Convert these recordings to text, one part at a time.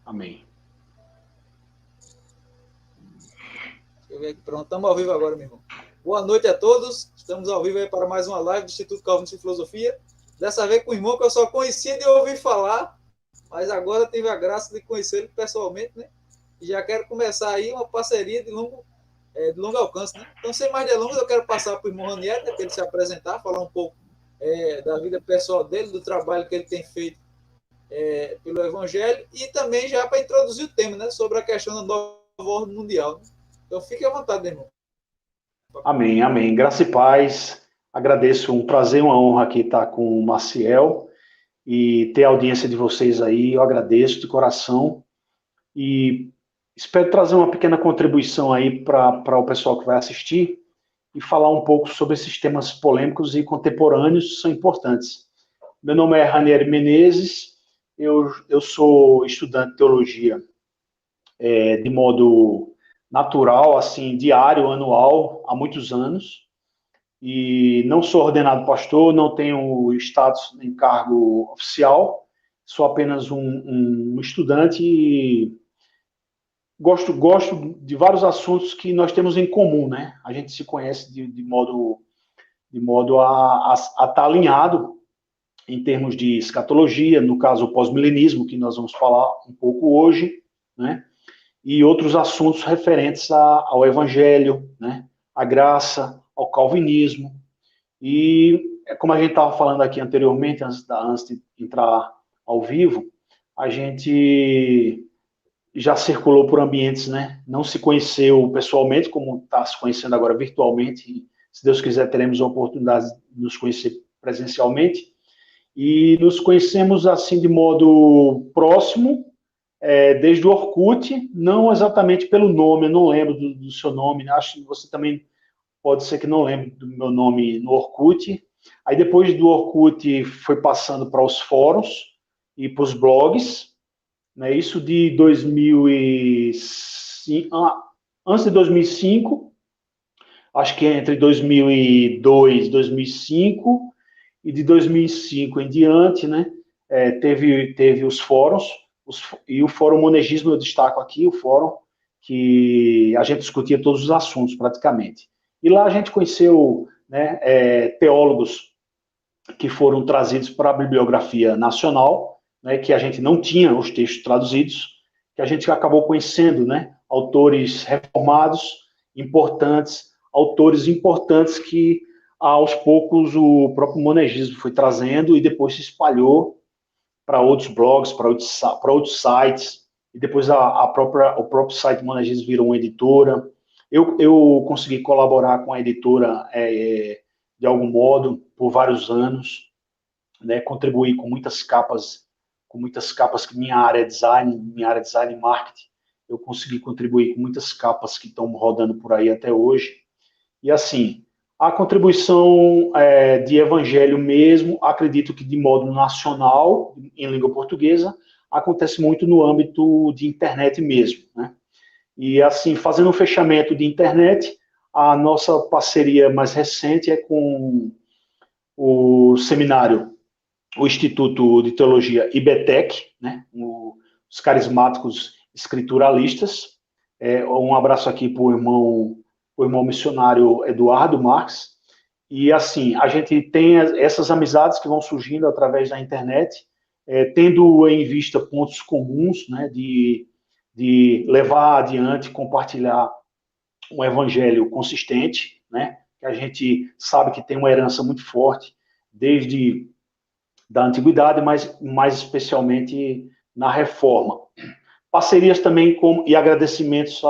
Amém. Deixa eu ver aqui, pronto, estamos ao vivo agora, meu irmão. Boa noite a todos, estamos ao vivo aí para mais uma live do Instituto Calvinista de Filosofia. Dessa vez com o irmão que eu só conhecia de ouvir falar, mas agora tive a graça de conhecê-lo pessoalmente, né? E já quero começar aí uma parceria de longo alcance, né? Então, sem mais delongas, eu quero passar para o irmão Ranieri, né, para ele se apresentar, falar um pouco da vida pessoal dele, do trabalho que ele tem feito pelo Evangelho, e também já para introduzir o tema, né, sobre a questão da nova ordem mundial. Né? Então, fique à vontade, irmão. Amém, amém. Graça e paz. Agradeço, um prazer, uma honra aqui estar com o Maciel e ter a audiência de vocês aí. Eu agradeço de coração e espero trazer uma pequena contribuição aí para o pessoal que vai assistir e falar um pouco sobre esses temas polêmicos e contemporâneos, são importantes. Meu nome é Ranieri Menezes, eu sou estudante de teologia de modo natural, assim, diário, anual, há muitos anos. E não sou ordenado pastor, não tenho status nem cargo oficial, sou apenas um estudante e gosto de vários assuntos que nós temos em comum, né? A gente se conhece de modo a estar alinhado em termos de escatologia, no caso o pós-milenismo, que nós vamos falar um pouco hoje, né? E outros assuntos referentes ao evangelho, né? À graça, ao calvinismo. E como a gente estava falando aqui anteriormente, antes de entrar ao vivo, a gente já circulou por ambientes, né? Não se conheceu pessoalmente, como está se conhecendo agora virtualmente. E, se Deus quiser, teremos a oportunidade de nos conhecer presencialmente. E nos conhecemos assim de modo próximo, desde o Orkut, não exatamente pelo nome, eu não lembro do seu nome, acho que você também pode ser que não lembre do meu nome no Orkut. Aí depois do Orkut foi passando para os fóruns e para os blogs, né? Isso de 2005, antes de 2005, acho que é entre 2002 e 2005, e de 2005 em diante, né? Teve os fóruns, e o Fórum Monegismo eu destaco aqui, o fórum que a gente discutia todos os assuntos praticamente. E lá a gente conheceu, né, teólogos que foram trazidos para a bibliografia nacional, né, que a gente não tinha os textos traduzidos, que a gente acabou conhecendo, né, autores reformados, autores importantes que aos poucos o próprio monegismo foi trazendo e depois se espalhou para outros blogs, para outros sites, e depois o próprio site Monegismo virou uma editora. Eu consegui colaborar com a editora de algum modo por vários anos, né, contribuí com muitas capas que minha área é design e marketing, eu consegui contribuir com muitas capas que estão rodando por aí até hoje. E assim, a contribuição de evangelho mesmo, acredito que de modo nacional, em língua portuguesa, acontece muito no âmbito de internet mesmo, né? E assim, fazendo um fechamento de internet, a nossa parceria mais recente é com o seminário, o Instituto de Teologia IBETEC, né? Os carismáticos escrituralistas. Um abraço aqui para o irmão missionário Eduardo Marques. E assim, a gente tem essas amizades que vão surgindo através da internet, tendo em vista pontos comuns, né, de levar adiante, compartilhar um evangelho consistente, né, que a gente sabe que tem uma herança muito forte, desde da antiguidade, mas mais especialmente na reforma. Parcerias também e agradecimentos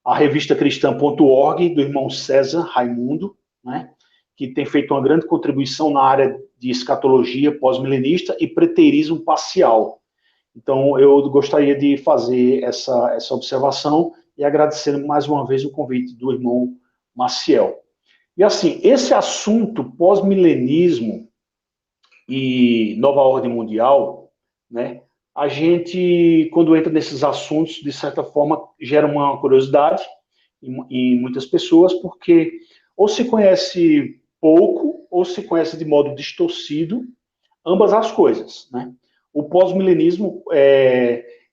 à revista cristã.org, do irmão César Raimundo, né, que tem feito uma grande contribuição na área de escatologia pós-milenista e preterismo parcial. Então, eu gostaria de fazer essa observação e agradecer mais uma vez o convite do irmão Maciel. E assim, esse assunto pós-milenismo e nova ordem mundial, né, a gente, quando entra nesses assuntos, de certa forma, gera uma curiosidade em muitas pessoas, porque ou se conhece pouco, ou se conhece de modo distorcido, ambas as coisas, né? O pós-milenismo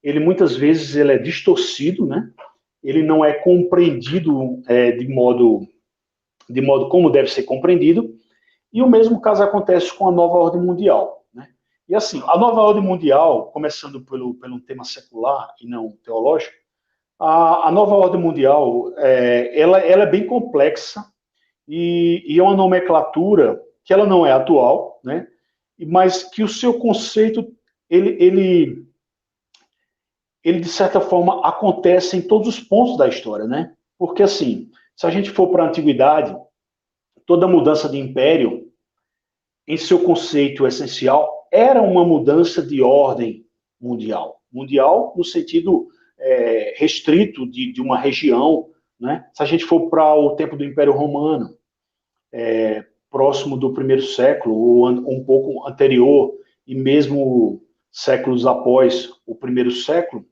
ele muitas vezes ele é distorcido, né? Ele não é compreendido de modo como deve ser compreendido, e o mesmo caso acontece com a nova ordem mundial, né? E assim, a nova ordem mundial, começando pelo tema secular e não teológico, a nova ordem mundial, ela é bem complexa e é uma nomenclatura que ela não é atual, né? Mas que o seu conceito, ele de certa forma acontece em todos os pontos da história, né? Porque assim, se a gente for para a antiguidade, toda mudança de império, em seu conceito essencial, era uma mudança de ordem mundial. Mundial no sentido restrito de uma região, né? Se a gente for para o tempo do Império Romano, próximo do primeiro século, ou um pouco anterior, e mesmo séculos após o primeiro século,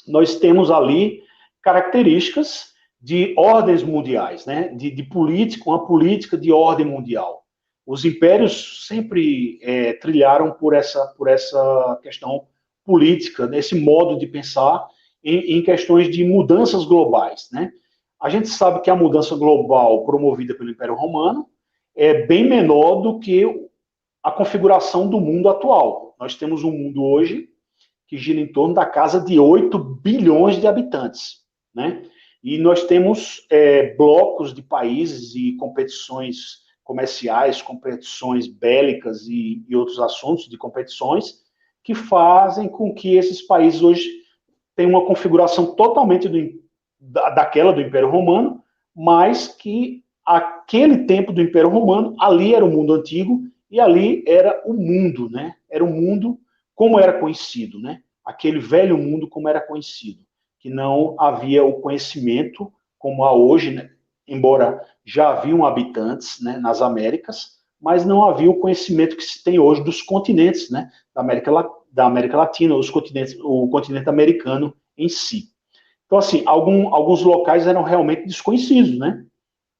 nós temos ali características de ordens mundiais, né? de política, uma política de ordem mundial. Os impérios sempre trilharam por essa questão política, nesse modo de pensar em questões de mudanças globais, né? A gente sabe que a mudança global promovida pelo Império Romano é bem menor do que a configuração do mundo atual. Nós temos um mundo hoje que gira em torno da casa de 8 bilhões de habitantes, né? E nós temos blocos de países e competições comerciais, competições bélicas e outros assuntos de competições que fazem com que esses países hoje tenham uma configuração totalmente daquela do Império Romano, mas que aquele tempo do Império Romano, ali era o mundo antigo e ali era o mundo, né? Era o mundo como era conhecido, né? Aquele velho mundo como era conhecido, que não havia o conhecimento como há hoje, né? Embora já haviam habitantes, né, nas Américas, mas não havia o conhecimento que se tem hoje dos continentes, né? Da América Latina, o continente americano em si. Então, assim, alguns locais eram realmente desconhecidos, né?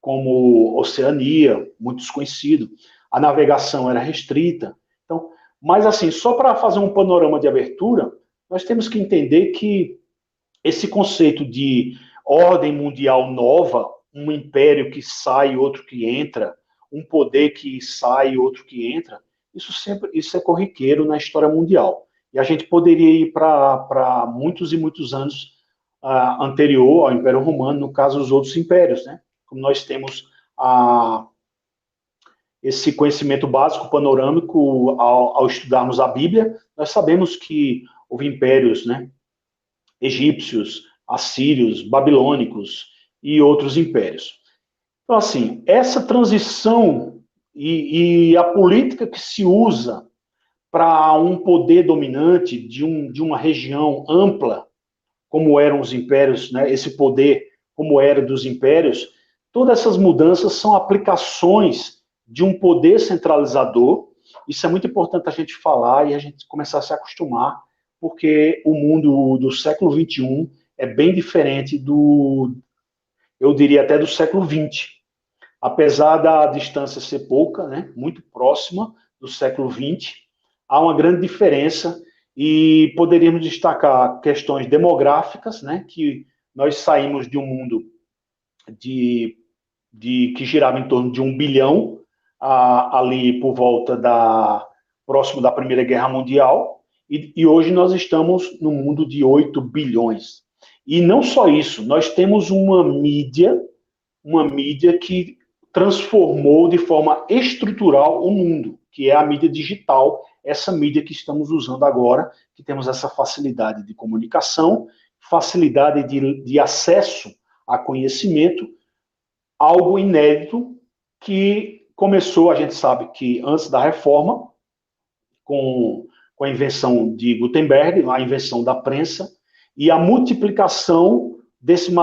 Como Oceania, muito desconhecido. A navegação era restrita. Então, mas assim, só para fazer um panorama de abertura, nós temos que entender que esse conceito de ordem mundial nova, um império que sai e outro que entra, um poder que sai e outro que entra, isso é corriqueiro na história mundial. E a gente poderia ir para muitos e muitos anos anterior ao Império Romano, no caso, os outros impérios, né? Como nós temos esse conhecimento básico, panorâmico, ao estudarmos a Bíblia, nós sabemos que houve impérios, né? Egípcios, assírios, babilônicos e outros impérios. Então, assim, essa transição e a política que se usa para um poder dominante de uma região ampla, como eram os impérios, né, esse poder como era dos impérios, todas essas mudanças são aplicações de um poder centralizador. Isso é muito importante a gente falar e a gente começar a se acostumar, porque o mundo do século XXI é bem diferente eu diria até do século XX. Apesar da distância ser pouca, né, muito próxima do século XX, há uma grande diferença e poderíamos destacar questões demográficas, né, que nós saímos de um mundo que girava em torno de 1 bilhão, ali por volta próximo da Primeira Guerra Mundial, e hoje nós estamos no mundo de 8 bilhões. E não só isso, nós temos uma mídia que transformou de forma estrutural o mundo, que é a mídia digital, essa mídia que estamos usando agora, que temos essa facilidade de comunicação, facilidade de acesso a conhecimento, algo inédito que começou, a gente sabe que antes da reforma, com a invenção de Gutenberg, a invenção da prensa, e a multiplicação desse do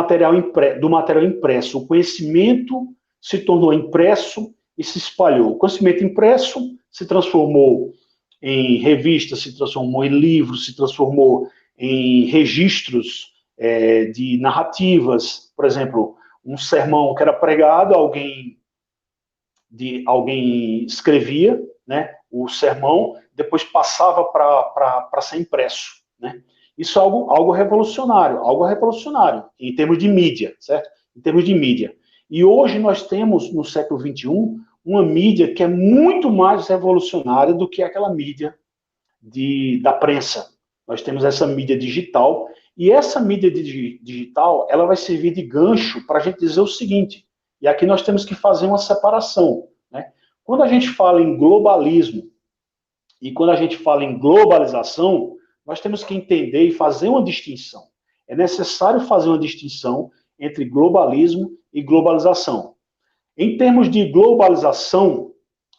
material impresso. O conhecimento se tornou impresso e se espalhou. O conhecimento impresso se transformou em revistas, se transformou em livros, se transformou em registros de narrativas. Por exemplo, um sermão que era pregado, alguém escrevia, né, o sermão, depois passava para ser impresso, né? Isso é algo revolucionário em termos de mídia, certo? Em termos de mídia. E hoje nós temos, no século XXI, uma mídia que é muito mais revolucionária do que aquela mídia da prensa. Nós temos essa mídia digital, e essa mídia digital, ela vai servir de gancho para a gente dizer o seguinte, e aqui nós temos que fazer uma separação, né? Quando a gente fala em globalismo e quando a gente fala em globalização, nós temos que entender e fazer uma distinção. É necessário fazer uma distinção entre globalismo e globalização. Em termos de globalização,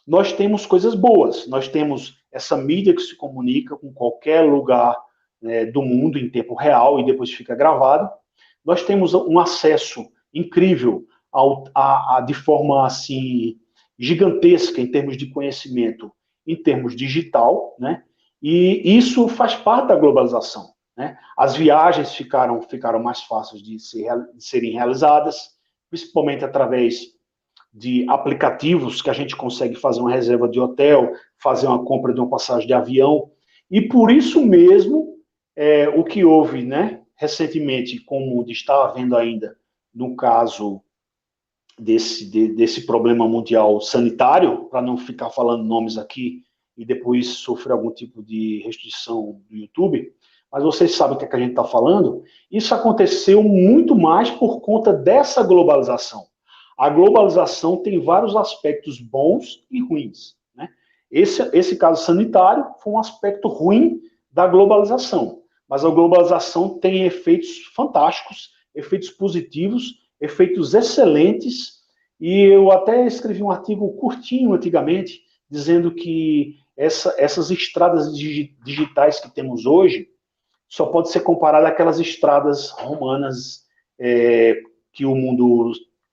nós temos coisas boas. Nós temos essa mídia que se comunica com qualquer lugar, né, do mundo em tempo real e depois fica gravado. Nós temos um acesso incrível de forma assim gigantesca em termos de conhecimento, em termos digital, né? E isso faz parte da globalização, né? As viagens ficaram mais fáceis de serem realizadas, principalmente através de aplicativos que a gente consegue fazer uma reserva de hotel, fazer uma compra de uma passagem de avião, e por isso mesmo, o que houve, né, recentemente, como está havendo ainda no caso desse problema mundial sanitário, para não ficar falando nomes aqui e depois sofrer algum tipo de restrição do YouTube, mas vocês sabem o que, é que a gente está falando, isso aconteceu muito mais por conta dessa globalização. A globalização tem vários aspectos bons e ruins, né? Esse caso sanitário foi um aspecto ruim da globalização, mas a globalização tem efeitos fantásticos, efeitos positivos, efeitos excelentes, e eu até escrevi um artigo curtinho antigamente, dizendo que essas estradas digitais que temos hoje só pode ser comparada àquelas estradas romanas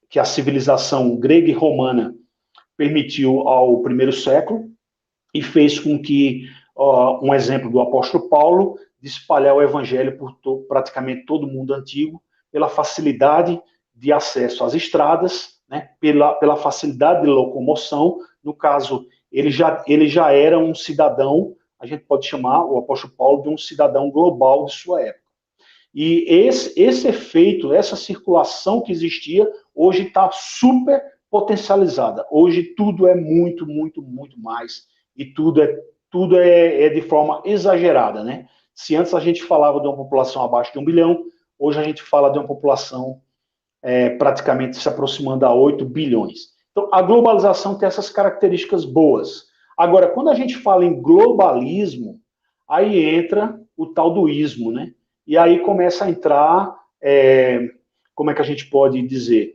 que a civilização grega e romana permitiu ao primeiro século e fez com que, um exemplo do apóstolo Paulo, de espalhar o evangelho por praticamente todo o mundo antigo, pela facilidade de acesso às estradas, né, pela facilidade de locomoção. No caso, ele já era um cidadão, a gente pode chamar o apóstolo Paulo de um cidadão global de sua época. E esse efeito, essa circulação que existia, hoje está super potencializada. Hoje tudo é muito, muito, muito mais. E tudo é de forma exagerada, né? Se antes a gente falava de uma população abaixo de 1 bilhão, hoje a gente fala de uma população praticamente se aproximando a 8 bilhões. Então, a globalização tem essas características boas. Agora, quando a gente fala em globalismo, aí entra o tal do ismo, né? E aí começa a entrar, como é que a gente pode dizer,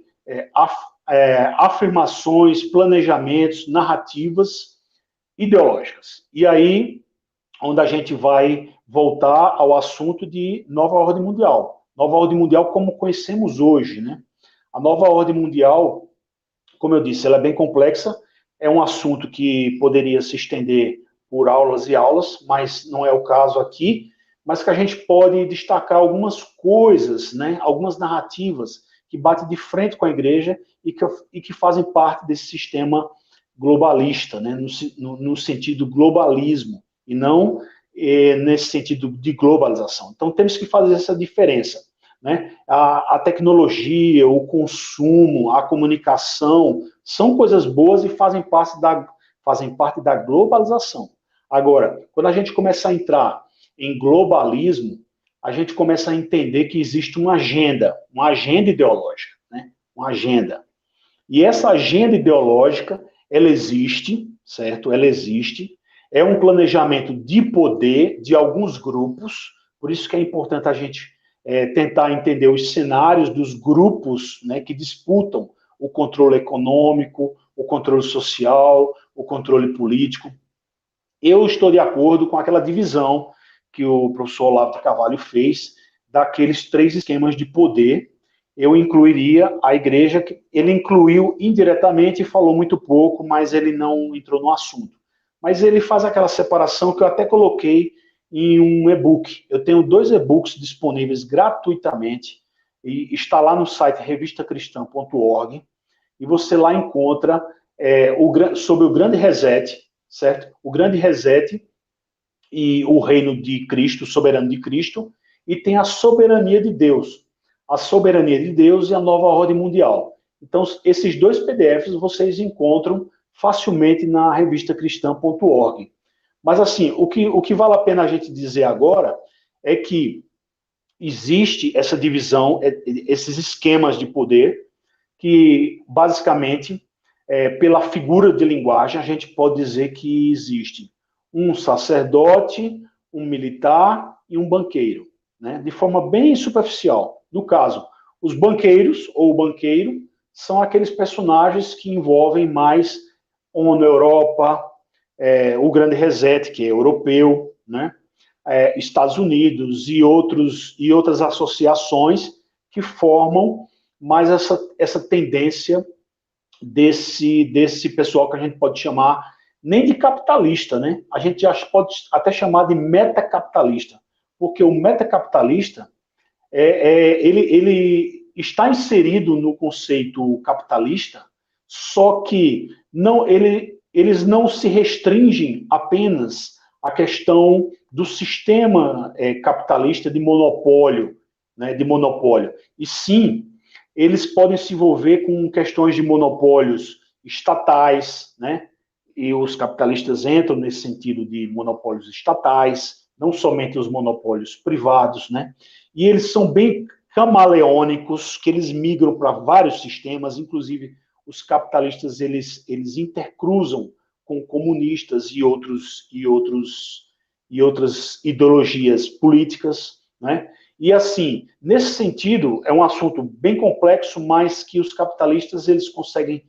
afirmações, planejamentos, narrativas ideológicas. E aí, onde a gente vai voltar ao assunto de nova ordem mundial. Nova ordem mundial como conhecemos hoje, né? A nova ordem mundial, como eu disse, ela é bem complexa, é um assunto que poderia se estender por aulas e aulas, mas não é o caso aqui, mas que a gente pode destacar algumas coisas, né? Algumas narrativas que batem de frente com a igreja e que fazem parte desse sistema globalista, né? No sentido globalismo, e não nesse sentido de globalização. Então, temos que fazer essa diferença, né? A tecnologia, o consumo, a comunicação, são coisas boas e fazem parte da globalização. Agora, quando a gente começa a entrar em globalismo, a gente começa a entender que existe uma agenda ideológica, né? Uma agenda. E essa agenda ideológica, ela existe, certo? Ela existe. É um planejamento de poder de alguns grupos, por isso que é importante a gente tentar entender os cenários dos grupos, né, que disputam o controle econômico, o controle social, o controle político. Eu estou de acordo com aquela divisão que o professor Olavo de Carvalho fez daqueles 3 esquemas de poder. Eu incluiria a igreja, que ele incluiu indiretamente e falou muito pouco, mas ele não entrou no assunto. Mas ele faz aquela separação que eu até coloquei em um e-book. Eu tenho 2 e-books disponíveis gratuitamente, e está lá no site revistacristã.org, e você lá encontra sobre o grande reset, certo? O grande reset e o reino de Cristo, o soberano de Cristo, e tem a soberania de Deus. A soberania de Deus e a nova ordem mundial. Então, esses dois PDFs vocês encontram facilmente na revista cristã.org. Mas, assim, o que vale a pena a gente dizer agora é que existe essa divisão, esses esquemas de poder, que, basicamente, pela figura de linguagem, a gente pode dizer que existe um sacerdote, um militar e um banqueiro, né? De forma bem superficial. No caso, os banqueiros ou o banqueiro são aqueles personagens que envolvem mais ONU, Europa, o Grande Reset, que é europeu, né? Estados Unidos e outras associações que formam mais essa tendência desse pessoal que a gente pode chamar nem de capitalista, né? A gente já pode até chamar de metacapitalista, porque o metacapitalista ele está inserido no conceito capitalista, só que eles não se restringem apenas à questão do sistema capitalista de monopólio, né, e sim, eles podem se envolver com questões de monopólios estatais, né, e os capitalistas entram nesse sentido de monopólios estatais, não somente os monopólios privados, né, e eles são bem camaleônicos, que eles migram para vários sistemas, inclusive os capitalistas eles intercruzam com comunistas e outras ideologias políticas, né? E assim, nesse sentido, é um assunto bem complexo, mas que os capitalistas eles conseguem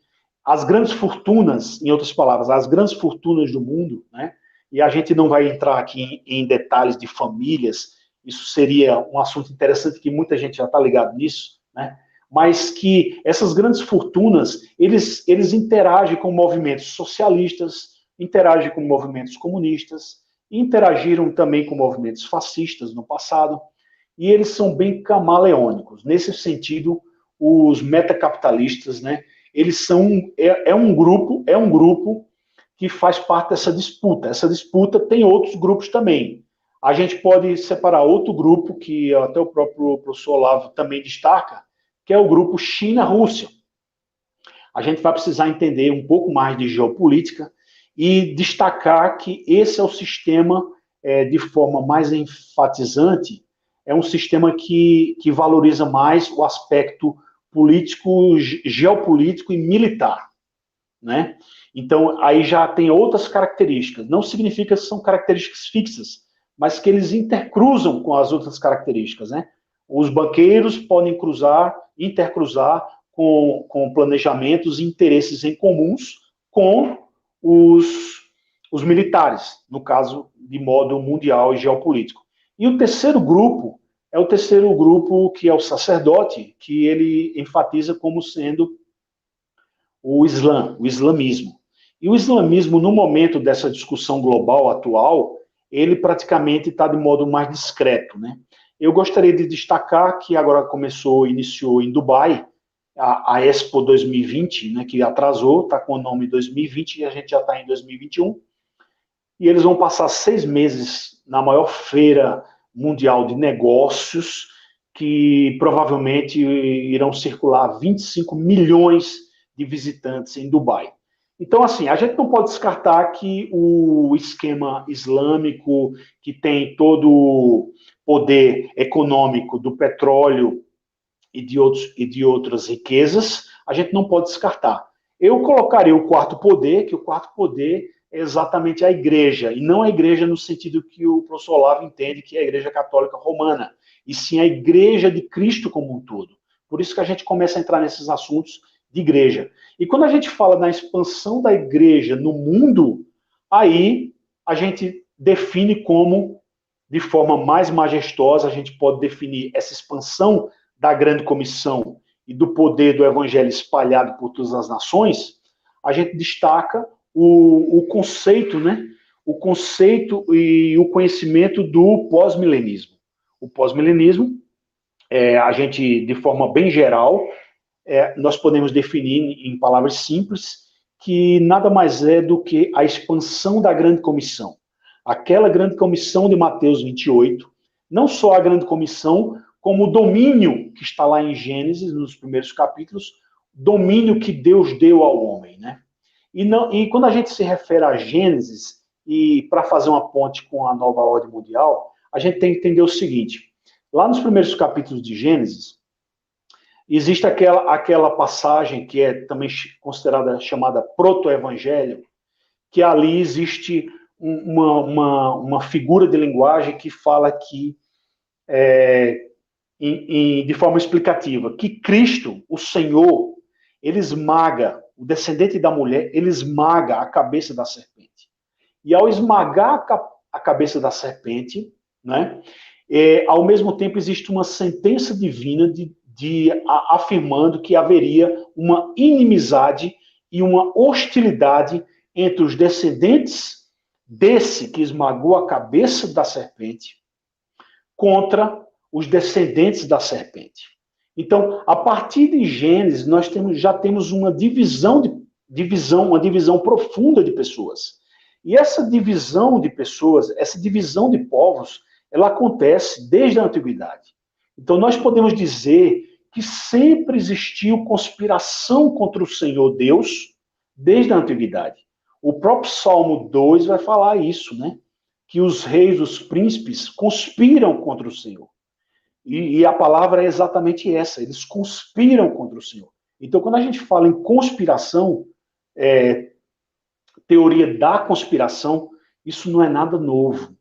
as grandes fortunas, em outras palavras, as grandes fortunas do mundo, né? E a gente não vai entrar aqui em detalhes de famílias, isso seria um assunto interessante que muita gente já está ligado nisso, né? Mas que essas grandes fortunas, eles interagem com movimentos socialistas, interagem com movimentos comunistas, interagiram também com movimentos fascistas no passado, e eles são bem camaleônicos. Nesse sentido, os metacapitalistas, né, eles são um grupo que faz parte dessa disputa. Essa disputa tem outros grupos também. A gente pode separar outro grupo, que até o próprio professor Olavo também destaca, que é o grupo China-Rússia. A gente vai precisar entender um pouco mais de geopolítica e destacar que esse é o sistema, de forma mais enfatizante, é um sistema que valoriza mais o aspecto político, geopolítico e militar, né? Então, aí já tem outras características. Não significa que são características fixas, mas que eles intercruzam com as outras características, né? Os banqueiros podem intercruzar com planejamentos e interesses em comuns com os militares, no caso, de modo mundial e geopolítico. E o terceiro grupo é o terceiro grupo, que é o sacerdote, que ele enfatiza como sendo o Islã, o islamismo. E o islamismo, no momento dessa discussão global atual, ele praticamente está de modo mais discreto, né? Eu gostaria de destacar que agora iniciou em Dubai, a Expo 2020, né, que atrasou, está com o nome 2020 e a gente já está em 2021, e eles vão passar 6 meses na maior feira mundial de negócios, que provavelmente irão circular 25 milhões de visitantes em Dubai. Então, assim, a gente não pode descartar que o esquema islâmico, que tem todo o poder econômico do petróleo e de outras riquezas, a gente não pode descartar. Eu colocaria o quarto poder, que o quarto poder é exatamente a igreja, e não a igreja no sentido que o professor Olavo entende, que é a igreja católica romana, e sim a igreja de Cristo como um todo. Por isso que a gente começa a entrar nesses assuntos de igreja. E quando a gente fala na expansão da igreja no mundo, aí a gente define como, de forma mais majestosa, a gente pode definir essa expansão da grande comissão e do poder do evangelho espalhado por todas as nações. A gente destaca o conceito, né? O conceito e o conhecimento do pós-milenismo. O pós-milenismo, a gente, de forma bem geral, nós podemos definir em palavras simples que nada mais é do que a expansão da grande comissão. aquela grande comissão de Mateus 28, não só a grande comissão, como o domínio que está lá em Gênesis, nos primeiros capítulos, domínio que Deus deu ao homem, né? E quando a gente se refere a Gênesis, e para fazer uma ponte com a nova ordem mundial, a gente tem que entender o seguinte: lá nos primeiros capítulos de Gênesis, existe aquela passagem que é também considerada, chamada proto-evangelho, que ali existe uma figura de linguagem que fala que, de forma explicativa, que Cristo, o Senhor, ele esmaga, o descendente da mulher, ele esmaga a cabeça da serpente. E ao esmagar a cabeça da serpente, né, ao mesmo tempo existe uma sentença divina afirmando que haveria uma inimizade e uma hostilidade entre os descendentes desse que esmagou a cabeça da serpente contra os descendentes da serpente. Então, a partir de Gênesis, nós já temos uma divisão profunda de pessoas. E essa divisão de pessoas, essa divisão de povos, ela acontece desde a antiguidade. Então, nós podemos dizer que sempre existiu conspiração contra o Senhor Deus desde a antiguidade. O próprio Salmo 2 vai falar isso, né? Que os reis, os príncipes, conspiram contra o Senhor. E a palavra é exatamente essa, eles conspiram contra o Senhor. Então, quando a gente fala em conspiração, teoria da conspiração, isso não é nada novo.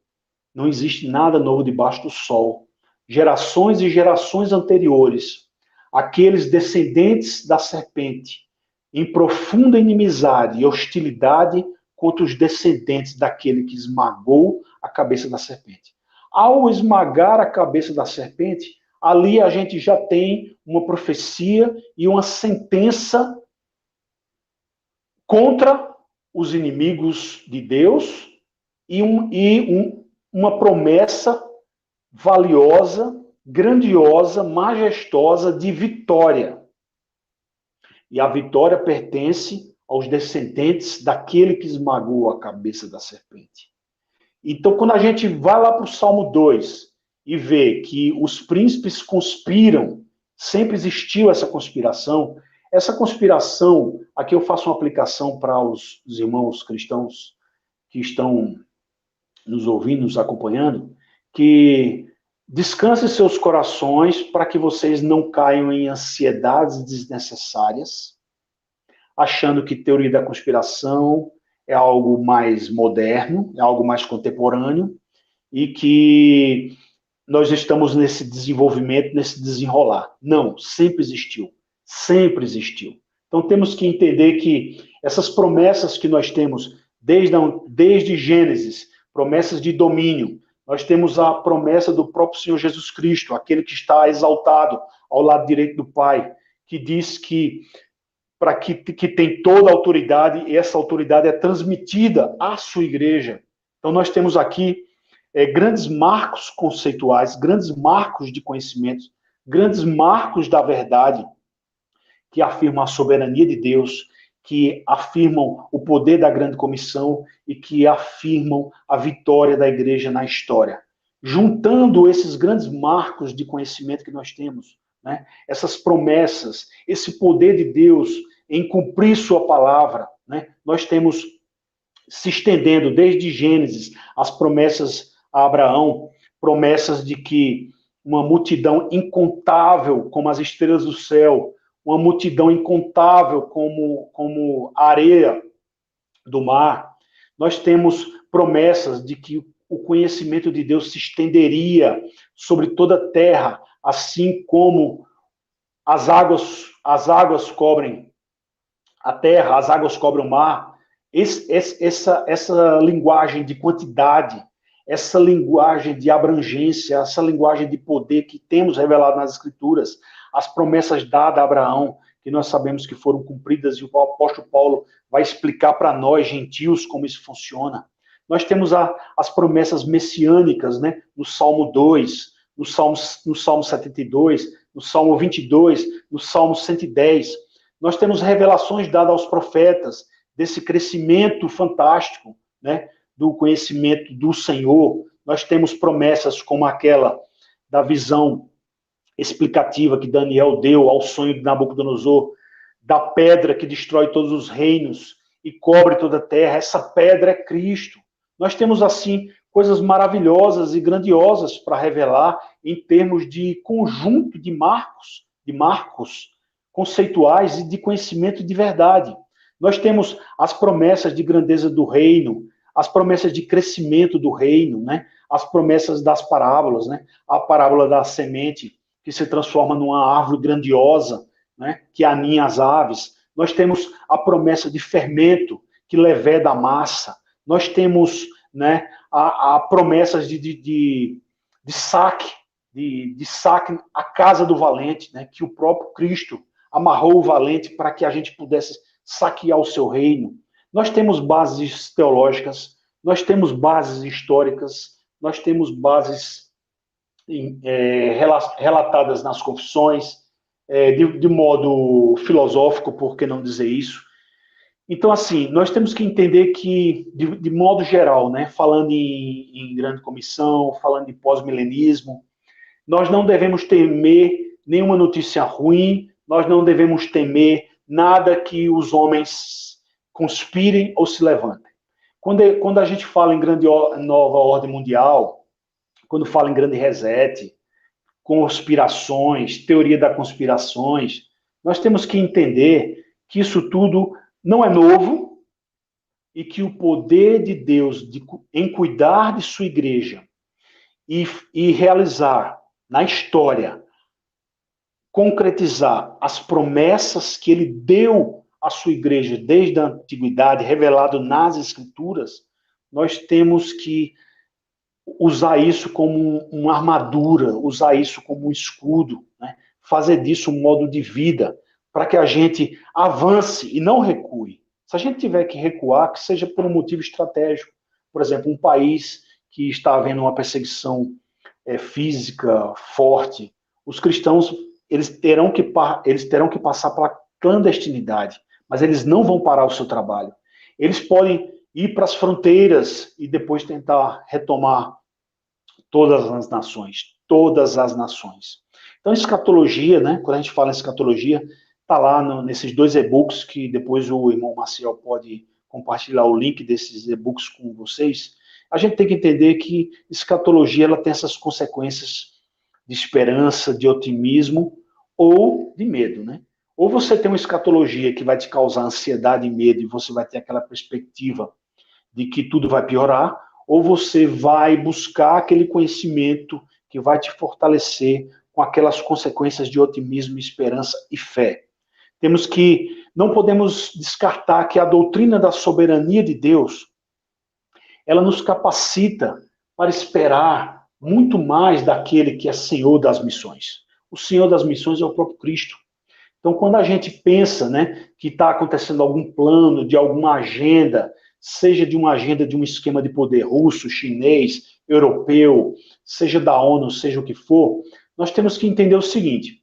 Não existe nada novo debaixo do sol. Gerações e gerações anteriores, aqueles descendentes da serpente, em profunda inimizade e hostilidade contra os descendentes daquele que esmagou a cabeça da serpente. Ao esmagar a cabeça da serpente, ali a gente já tem uma profecia e uma sentença contra os inimigos de Deus e uma promessa valiosa, grandiosa, majestosa de vitória. E a vitória pertence aos descendentes daquele que esmagou a cabeça da serpente. Então, quando a gente vai lá para o Salmo 2 e vê que os príncipes conspiram, sempre existiu essa conspiração, aqui eu faço uma aplicação para os irmãos cristãos que estão nos ouvindo, nos acompanhando, que descansem seus corações para que vocês não caiam em ansiedades desnecessárias, achando que teoria da conspiração é algo mais moderno, é algo mais contemporâneo, e que nós estamos nesse desenvolvimento, nesse desenrolar. Não, sempre existiu. Sempre existiu. Então temos que entender que essas promessas que nós temos desde Gênesis, promessas de domínio, nós temos a promessa do próprio Senhor Jesus Cristo, aquele que está exaltado ao lado direito do Pai, que diz que que tem toda a autoridade, e essa autoridade é transmitida à sua igreja. Então nós temos aqui grandes marcos conceituais, grandes marcos de conhecimento, grandes marcos da verdade, que afirmam a soberania de Deus, que afirmam o poder da grande comissão e que afirmam a vitória da igreja na história. Juntando esses grandes marcos de conhecimento que nós temos, né, essas promessas, esse poder de Deus em cumprir sua palavra, né, nós temos se estendendo desde Gênesis as promessas a Abraão, promessas de que uma multidão incontável como as estrelas do céu, uma multidão incontável como a areia do mar. Nós temos promessas de que o conhecimento de Deus se estenderia sobre toda a terra, assim como as águas cobrem a terra, as águas cobrem o mar. Essa linguagem de quantidade, essa linguagem de abrangência, essa linguagem de poder que temos revelado nas Escrituras, as promessas dadas a Abraão, que nós sabemos que foram cumpridas, e o apóstolo Paulo vai explicar para nós, gentios, como isso funciona. Nós temos as promessas messiânicas, né? No Salmo 2, no Salmo 72, no Salmo 22, no Salmo 110. Nós temos revelações dadas aos profetas, desse crescimento fantástico, né? do conhecimento do Senhor. Nós temos promessas como aquela da visão explicativa que Daniel deu ao sonho de Nabucodonosor, da pedra que destrói todos os reinos e cobre toda a terra. Essa pedra é Cristo. Nós temos, assim, coisas maravilhosas e grandiosas para revelar em termos de conjunto de marcos conceituais e de conhecimento de verdade. Nós temos as promessas de grandeza do reino, as promessas de crescimento do reino, né? As promessas das parábolas, né? A parábola da semente que se transforma numa árvore grandiosa, né? Que aninha as aves. Nós temos a promessa de fermento que leveda a massa. Nós temos, né, a promessas de saque, de saque à casa do valente, né? Que o próprio Cristo amarrou o valente para que a gente pudesse saquear o seu reino. Nós temos bases teológicas, nós temos bases históricas, nós temos bases relatadas nas confissões, de modo filosófico, por que não dizer isso? Então, assim, nós temos que entender que, de modo geral, né, falando em grande comissão, falando em pós-milenismo, nós não devemos temer nenhuma notícia ruim, nós não devemos temer nada que os homens conspirem ou se levantem. Quando a gente fala em grande nova ordem mundial, quando fala em grande reset, conspirações, teoria das conspirações, nós temos que entender que isso tudo não é novo e que o poder de Deus em cuidar de sua igreja e realizar na história, concretizar as promessas que ele deu à sua igreja desde a antiguidade, revelado nas Escrituras, nós temos que usar isso como uma armadura, usar isso como um escudo, né? Fazer disso um modo de vida, para que a gente avance e não recue. Se a gente tiver que recuar, que seja por um motivo estratégico. Por exemplo, um país que está havendo uma perseguição física forte, os cristãos eles terão que passar pela clandestinidade, mas eles não vão parar o seu trabalho. Eles podem ir para as fronteiras e depois tentar retomar todas as nações, todas as nações. Então, escatologia, né? Quando a gente fala em escatologia, está lá nesses 2 e-books, que depois o irmão Maciel pode compartilhar o link desses e-books com vocês. A gente tem que entender que escatologia ela tem essas consequências de esperança, de otimismo ou de medo, né? Ou você tem uma escatologia que vai te causar ansiedade e medo e você vai ter aquela perspectiva de que tudo vai piorar, ou você vai buscar aquele conhecimento que vai te fortalecer com aquelas consequências de otimismo, esperança e fé. Não podemos descartar que a doutrina da soberania de Deus, ela nos capacita para esperar muito mais daquele que é Senhor das missões. O Senhor das missões é o próprio Cristo. Então, quando a gente pensa, né, que está acontecendo algum plano, de alguma agenda, seja de uma agenda de um esquema de poder russo, chinês, europeu, seja da ONU, seja o que for, nós temos que entender o seguinte.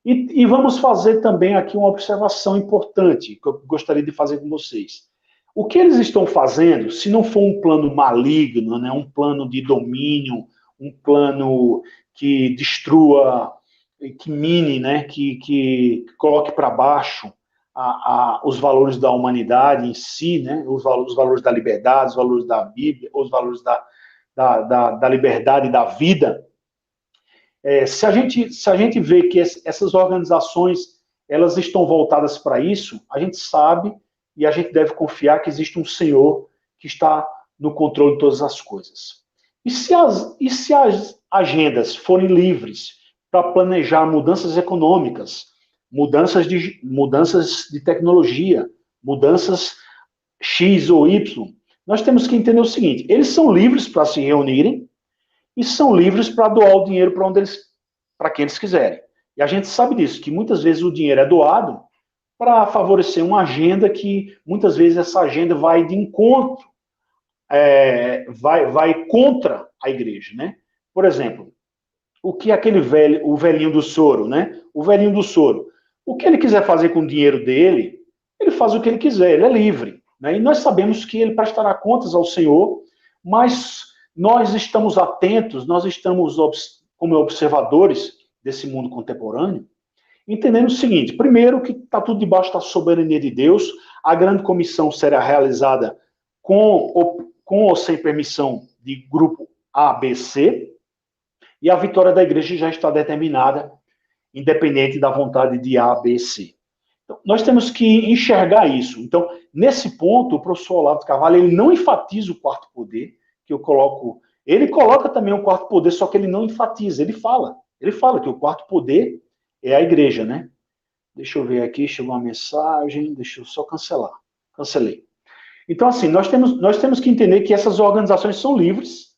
E vamos fazer também aqui uma observação importante, que eu gostaria de fazer com vocês. O que eles estão fazendo, se não for um plano maligno, né, um plano de domínio, um plano que destrua, que mine, né, que coloque para baixo os valores da humanidade em si, né, os valores da liberdade, os valores da Bíblia, os valores da liberdade e da vida. Se a gente vê que essas organizações elas estão voltadas para isso, a gente sabe e a gente deve confiar que existe um Senhor que está no controle de todas as coisas. E se as agendas forem livres para planejar mudanças econômicas, mudanças de tecnologia, mudanças X ou Y, nós temos que entender o seguinte: eles são livres para se reunirem e são livres para doar o dinheiro para quem eles quiserem. E a gente sabe disso, que muitas vezes o dinheiro é doado para favorecer uma agenda que, muitas vezes, essa agenda vai de encontro, vai contra a igreja, né? Por exemplo, o que o velhinho do soro, né? O velhinho do soro. O que ele quiser fazer com o dinheiro dele, ele faz o que ele quiser, ele é livre, né? E nós sabemos que ele prestará contas ao Senhor mas nós estamos atentos, nós estamos como observadores desse mundo contemporâneo, entendendo o seguinte: primeiro, que está tudo debaixo da soberania de Deus, a grande comissão será realizada com ou sem permissão de grupo A, B, C, e a vitória da igreja já está determinada, independente da vontade de A, B, C. Então, nós temos que enxergar isso. Então, nesse ponto, o professor Olavo de Carvalho, ele não enfatiza o quarto poder, que eu coloco. Ele coloca também o quarto poder, só que ele não enfatiza, ele fala que o quarto poder é a igreja, né? Deixa eu ver aqui, chegou uma mensagem, deixa eu só cancelar. Cancelei. Então, assim, nós temos que entender que essas organizações são livres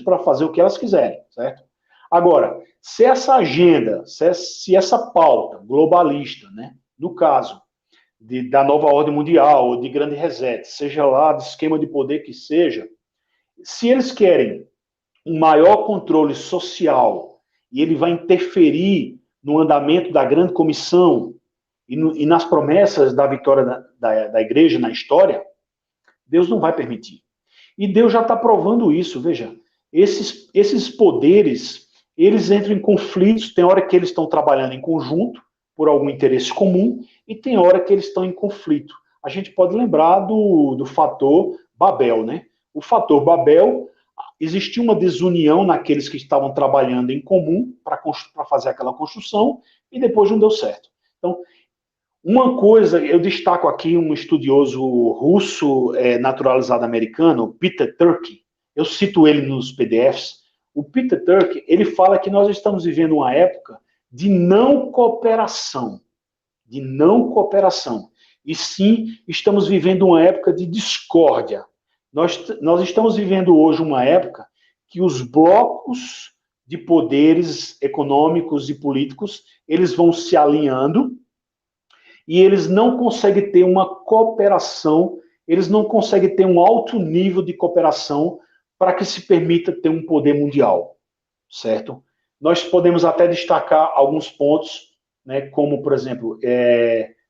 para fazer o que elas quiserem, certo? Agora, se essa agenda, se essa pauta globalista, né, no caso da nova ordem mundial, ou de grande reset, seja lá de esquema de poder que seja, se eles querem um maior controle social e ele vai interferir no andamento da grande comissão e nas promessas da vitória da igreja na história, Deus não vai permitir. E Deus já está provando isso, veja. Esses poderes, eles entram em conflitos, tem hora que eles estão trabalhando em conjunto, por algum interesse comum, e tem hora que eles estão em conflito. A gente pode lembrar do fator Babel, né? O fator Babel, existia uma desunião naqueles que estavam trabalhando em comum para fazer aquela construção, e depois não deu certo. Então, uma coisa, eu destaco aqui um estudioso russo naturalizado americano, Peter Turkey. Eu cito ele nos PDFs. O Peter Turkey, ele fala que nós estamos vivendo uma época de não cooperação. De não cooperação. E sim, estamos vivendo uma época de discórdia. Nós estamos vivendo hoje uma época que os blocos de poderes econômicos e políticos, eles vão se alinhando, e eles não conseguem ter uma cooperação, eles não conseguem ter um alto nível de cooperação para que se permita ter um poder mundial, certo? Nós podemos até destacar alguns pontos, né, como, por exemplo,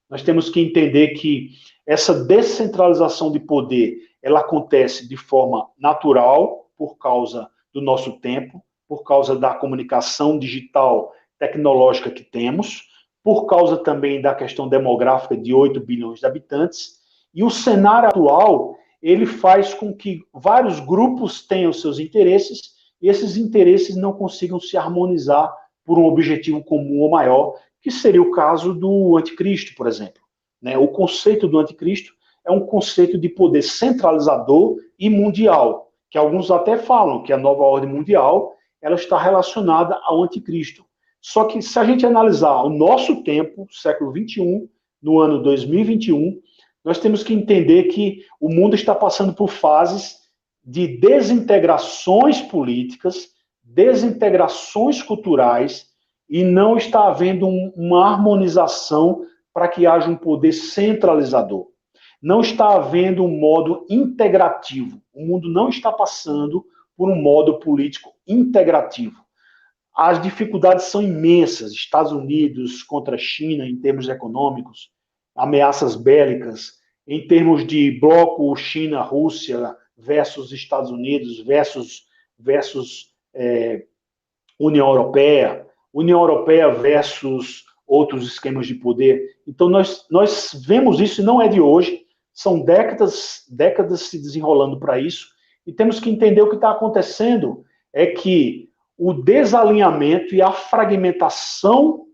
nós temos que entender que essa descentralização de poder, ela acontece de forma natural, por causa do nosso tempo, por causa da comunicação digital tecnológica que temos, por causa também da questão demográfica de 8 bilhões de habitantes, e o cenário atual, ele faz com que vários grupos tenham seus interesses, e esses interesses não consigam se harmonizar por um objetivo comum ou maior, que seria o caso do anticristo, por exemplo. O conceito do anticristo é um conceito de poder centralizador e mundial, que alguns até falam que a nova ordem mundial ela está relacionada ao anticristo. Só que se a gente analisar o nosso tempo, século XXI, no ano 2021, nós temos que entender que o mundo está passando por fases de desintegrações políticas, desintegrações culturais, e não está havendo uma harmonização para que haja um poder centralizador. Não está havendo um modo integrativo. O mundo não está passando por um modo político integrativo. As dificuldades são imensas. Estados Unidos contra a China, em termos econômicos, ameaças bélicas, em termos de bloco China-Rússia versus Estados Unidos versus União Europeia versus outros esquemas de poder. Então, nós vemos isso, e não é de hoje, são décadas se desenrolando para isso, e temos que entender o que está acontecendo é que o desalinhamento e a fragmentação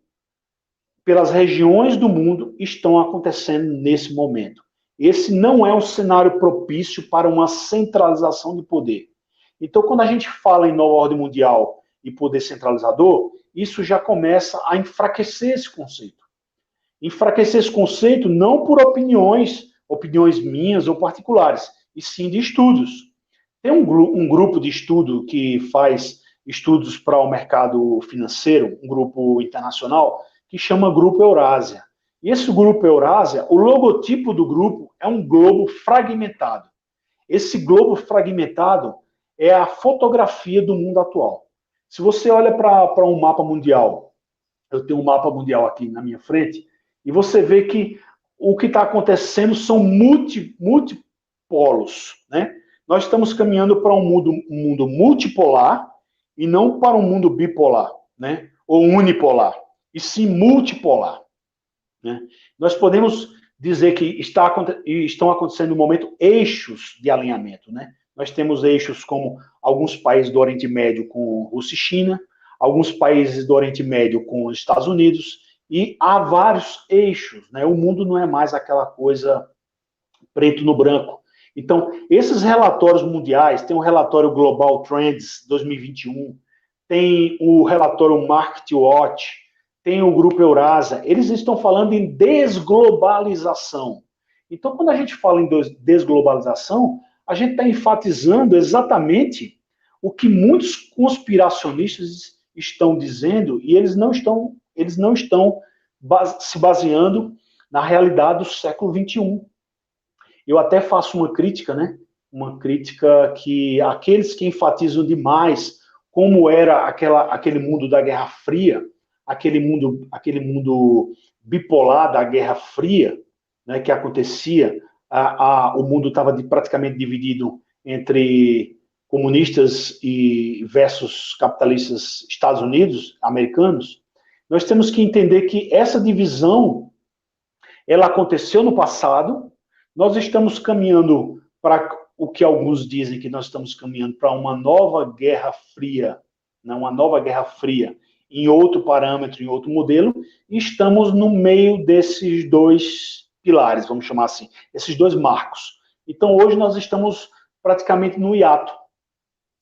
pelas regiões do mundo estão acontecendo nesse momento. Esse não é um cenário propício para uma centralização de poder. Então, quando a gente fala em nova ordem mundial e poder centralizador, isso já começa a enfraquecer esse conceito. Enfraquecer esse conceito não por opiniões minhas ou particulares, e sim de estudos. Tem um grupo de estudo que faz estudos para o mercado financeiro, um grupo internacional, que chama Grupo Eurásia. E esse Grupo Eurásia, o logotipo do grupo é um globo fragmentado. Esse globo fragmentado é a fotografia do mundo atual. Se você olha para um mapa mundial, eu tenho um mapa mundial aqui na minha frente, e você vê que o que está acontecendo são multipolos, né? nós estamos caminhando para um mundo multipolar e não para um mundo bipolar, né? Ou unipolar, e sim multipolar, né? Nós podemos dizer que estão acontecendo no momento eixos de alinhamento, né? Nós temos eixos como alguns países do Oriente Médio com Rússia e China, alguns países do Oriente Médio com os Estados Unidos, e há vários eixos, né? O mundo não é mais aquela coisa preto no branco. Então, esses relatórios mundiais, tem o relatório Global Trends 2021, tem o relatório Market Watch, tem o Grupo Eurasia, eles estão falando em desglobalização. Então, quando a gente fala em desglobalização, a gente está enfatizando exatamente o que muitos conspiracionistas estão dizendo, e eles não estão se baseando na realidade do século XXI. Eu até faço uma crítica, né? Uma crítica que aqueles que enfatizam demais como era aquele mundo da Guerra Fria, aquele mundo bipolar da Guerra Fria, né, que acontecia, o mundo estava praticamente dividido entre comunistas e versus capitalistas Estados Unidos, americanos. Nós temos que entender que essa divisão ela aconteceu no passado. Nós estamos caminhando para o que alguns dizem que nós estamos caminhando para uma nova Guerra Fria, né? Uma nova Guerra Fria em outro parâmetro, em outro modelo, e estamos no meio desses dois pilares, vamos chamar assim, esses dois marcos. Então, hoje nós estamos praticamente no hiato.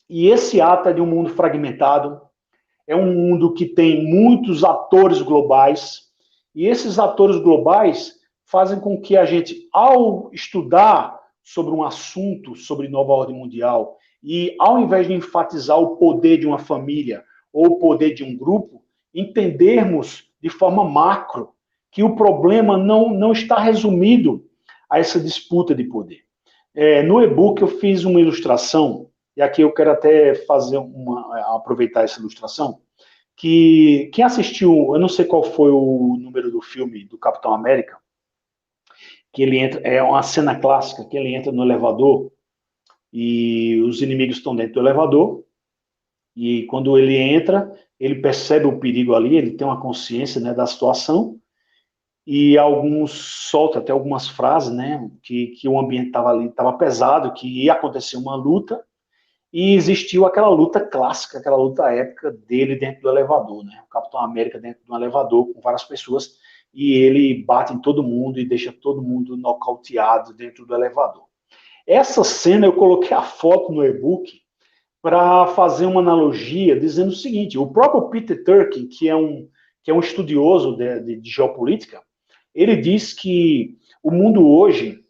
E esse hiato é de um mundo fragmentado, é um mundo que tem muitos atores globais, e esses atores globais fazem com que a gente, ao estudar sobre um assunto, sobre nova ordem mundial, e ao invés de enfatizar o poder de uma família ou o poder de um grupo, entendermos de forma macro que o problema não está resumido a essa disputa de poder. No e-book eu fiz uma ilustração, e aqui eu quero até aproveitar essa ilustração, que quem assistiu, eu não sei qual foi o número do filme do Capitão América, que ele entra, é uma cena clássica, que ele entra no elevador e os inimigos estão dentro do elevador, e quando ele entra, ele percebe o perigo ali, ele tem uma consciência, né, da situação, e alguns solta até algumas frases, né, que o ambiente estava ali, estava pesado, que ia acontecer uma luta, e existiu aquela luta clássica, aquela luta épica dele dentro do elevador, né, o Capitão América dentro de um elevador com várias pessoas, e ele bate em todo mundo e deixa todo mundo nocauteado dentro do elevador. Essa cena eu coloquei a foto no e-book para fazer uma analogia, dizendo o seguinte: o próprio Peter Turkey, que é um estudioso de geopolítica, ele diz que o mundo hoje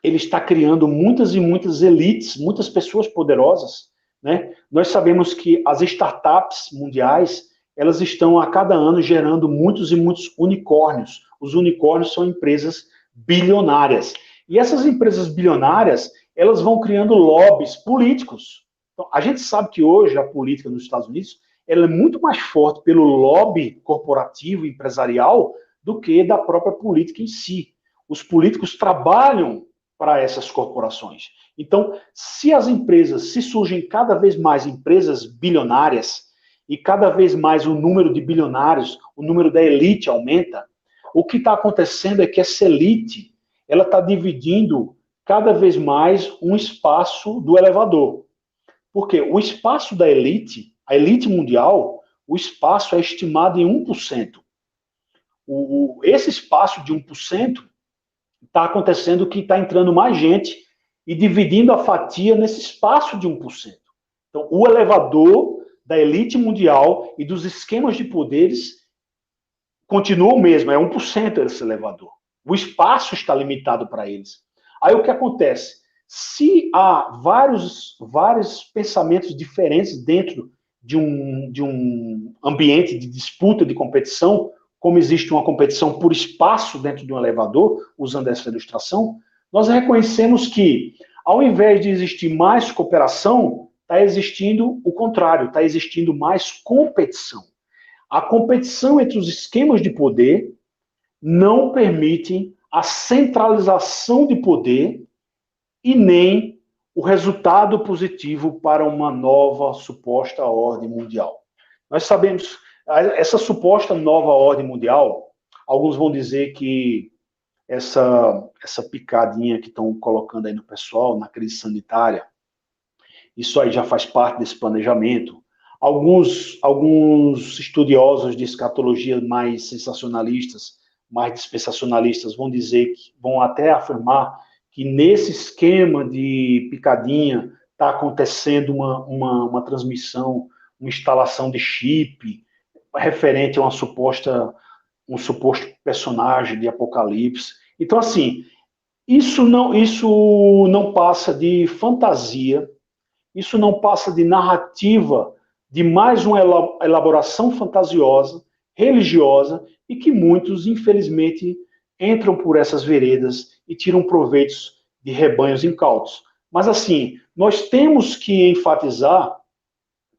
ele está criando muitas e muitas elites, muitas pessoas poderosas, né? Nós sabemos que as startups mundiais elas estão a cada ano gerando muitos e muitos unicórnios. Os unicórnios são empresas bilionárias. E essas empresas bilionárias, elas vão criando lobbies políticos. Então, a gente sabe que hoje a política nos Estados Unidos ela é muito mais forte pelo lobby corporativo e empresarial do que da própria política em si. Os políticos trabalham para essas corporações. Então, se surgem cada vez mais empresas bilionárias, e cada vez mais o número de bilionários, o número da elite aumenta, o que está acontecendo é que essa elite ela está dividindo cada vez mais um espaço do elevador. Porque o espaço da elite, a elite mundial, o espaço é estimado em 1%. Esse espaço de 1% está acontecendo que está entrando mais gente e dividindo a fatia nesse espaço de 1%. Então, o elevador da elite mundial e dos esquemas de poderes continua o mesmo, é 1% esse elevador. O espaço está limitado para eles. Aí o que acontece? Se há vários pensamentos diferentes dentro de um ambiente de disputa, de competição, como existe uma competição por espaço dentro de um elevador, usando essa ilustração, nós reconhecemos que, ao invés de existir mais cooperação, está existindo o contrário, está existindo mais competição. A competição entre os esquemas de poder não permite a centralização de poder e nem o resultado positivo para uma nova suposta ordem mundial. Nós sabemos, essa suposta nova ordem mundial, alguns vão dizer que essa picadinha que estão colocando aí no pessoal, na crise sanitária, isso aí já faz parte desse planejamento. Alguns estudiosos de escatologia mais sensacionalistas, mais dispensacionalistas, vão dizer, vão até afirmar que nesse esquema de picadinha está acontecendo uma transmissão, uma instalação de chip referente a um suposto personagem de Apocalipse. Então, assim, isso não passa de fantasia, isso não passa de narrativa, de mais uma elaboração fantasiosa, religiosa, e que muitos, infelizmente, entram por essas veredas e tiram proveitos de rebanhos incautos. Mas, assim, nós temos que enfatizar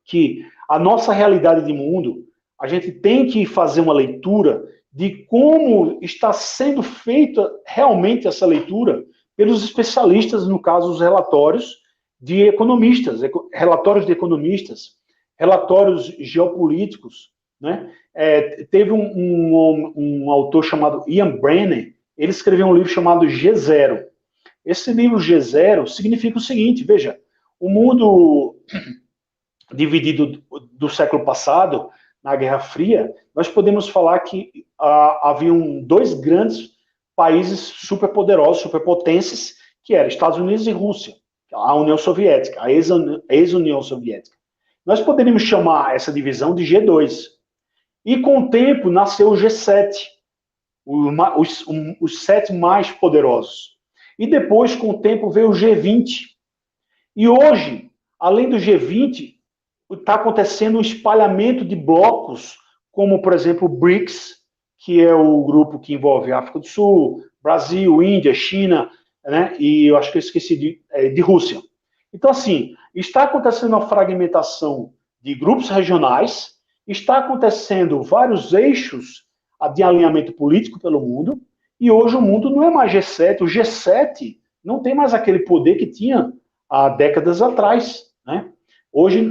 que a nossa realidade de mundo, a gente tem que fazer uma leitura de como está sendo feita realmente essa leitura pelos especialistas, no caso, os relatórios de economistas, relatórios geopolíticos, né? Teve um autor chamado Ian Brennan, ele escreveu um livro chamado G0. Esse livro G0 significa o seguinte, veja, o mundo dividido do século passado, na Guerra Fria, nós podemos falar que haviam dois grandes países superpoderosos, superpotências, que eram Estados Unidos e Rússia, a União Soviética, a ex-União Soviética. Nós poderíamos chamar essa divisão de G2. E com o tempo nasceu o G7, os 7 mais poderosos. E depois, com o tempo, veio o G20. E hoje, além do G20, está acontecendo um espalhamento de blocos, como, por exemplo, o BRICS, que é o grupo que envolve África do Sul, Brasil, Índia, China, né? E eu acho que eu esqueci de Rússia. Então, assim, está acontecendo uma fragmentação de grupos regionais, está acontecendo vários eixos de alinhamento político pelo mundo, e hoje o mundo não é mais G7, o G7 não tem mais aquele poder que tinha há décadas atrás, né? Hoje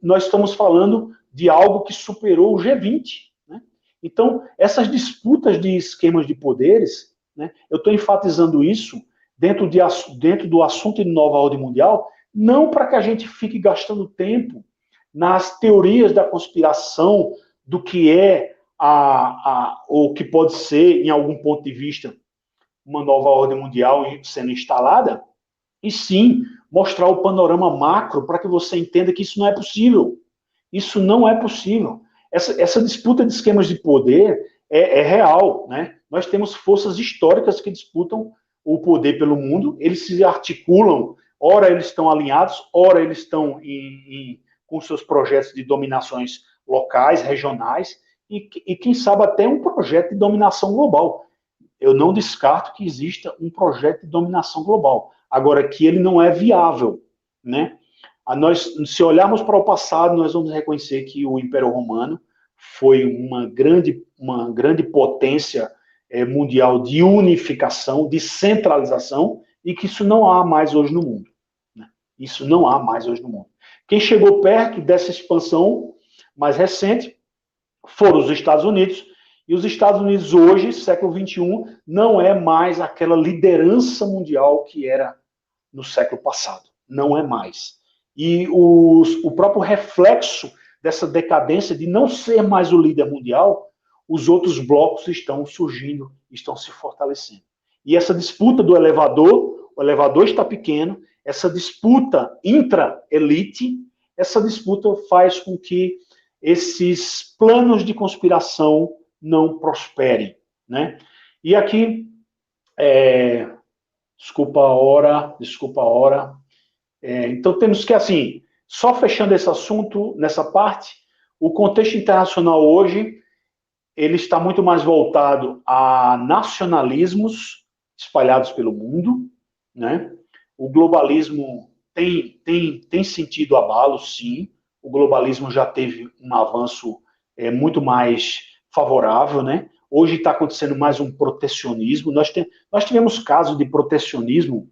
nós estamos falando de algo que superou o G20. Né? Então, essas disputas de esquemas de poderes, né, eu estou enfatizando isso dentro do assunto de nova ordem mundial, não para que a gente fique gastando tempo nas teorias da conspiração do que é ou que pode ser, em algum ponto de vista, uma nova ordem mundial sendo instalada, e sim mostrar o panorama macro para que você entenda que isso não é possível. Isso não é possível. Essa disputa de esquemas de poder é real. Né? Nós temos forças históricas que disputam o poder pelo mundo, eles se articulam, ora eles estão alinhados, ora eles estão com seus projetos de dominações locais, regionais, e quem sabe até um projeto de dominação global. Eu não descarto que exista um projeto de dominação global. Agora, que ele não é viável, né? Se olharmos para o passado, nós vamos reconhecer que o Império Romano foi uma grande potência mundial de unificação, de centralização, e que isso não há mais hoje no mundo. Né? Isso não há mais hoje no mundo. Quem chegou perto dessa expansão mais recente foram os Estados Unidos, e os Estados Unidos hoje, século XXI, não é mais aquela liderança mundial que era no século passado. Não é mais. E o próprio reflexo dessa decadência de não ser mais o líder mundial, os outros blocos estão surgindo, estão se fortalecendo. E essa disputa do elevador, o elevador está pequeno, essa disputa intra-elite, essa disputa faz com que esses planos de conspiração não prosperem. Né? E aqui, desculpa a hora. Então temos que, assim, só fechando esse assunto, nessa parte, o contexto internacional hoje, ele está muito mais voltado a nacionalismos espalhados pelo mundo, né? O globalismo tem sentido abalo, sim. O globalismo já teve um avanço muito mais favorável, né? Hoje está acontecendo mais um protecionismo. Nós tivemos casos de protecionismo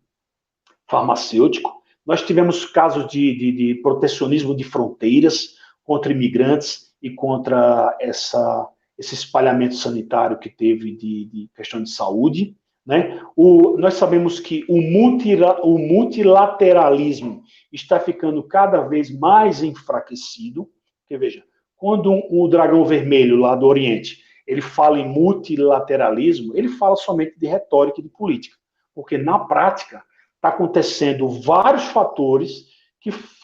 farmacêutico. Nós tivemos casos de protecionismo de fronteiras contra imigrantes e contra esse espalhamento sanitário que teve de questão de saúde, né? Nós sabemos que o multilateralismo está ficando cada vez mais enfraquecido, porque, veja, quando o dragão vermelho lá do Oriente, ele fala em multilateralismo, ele fala somente de retórica e de política, porque na prática está acontecendo vários fatores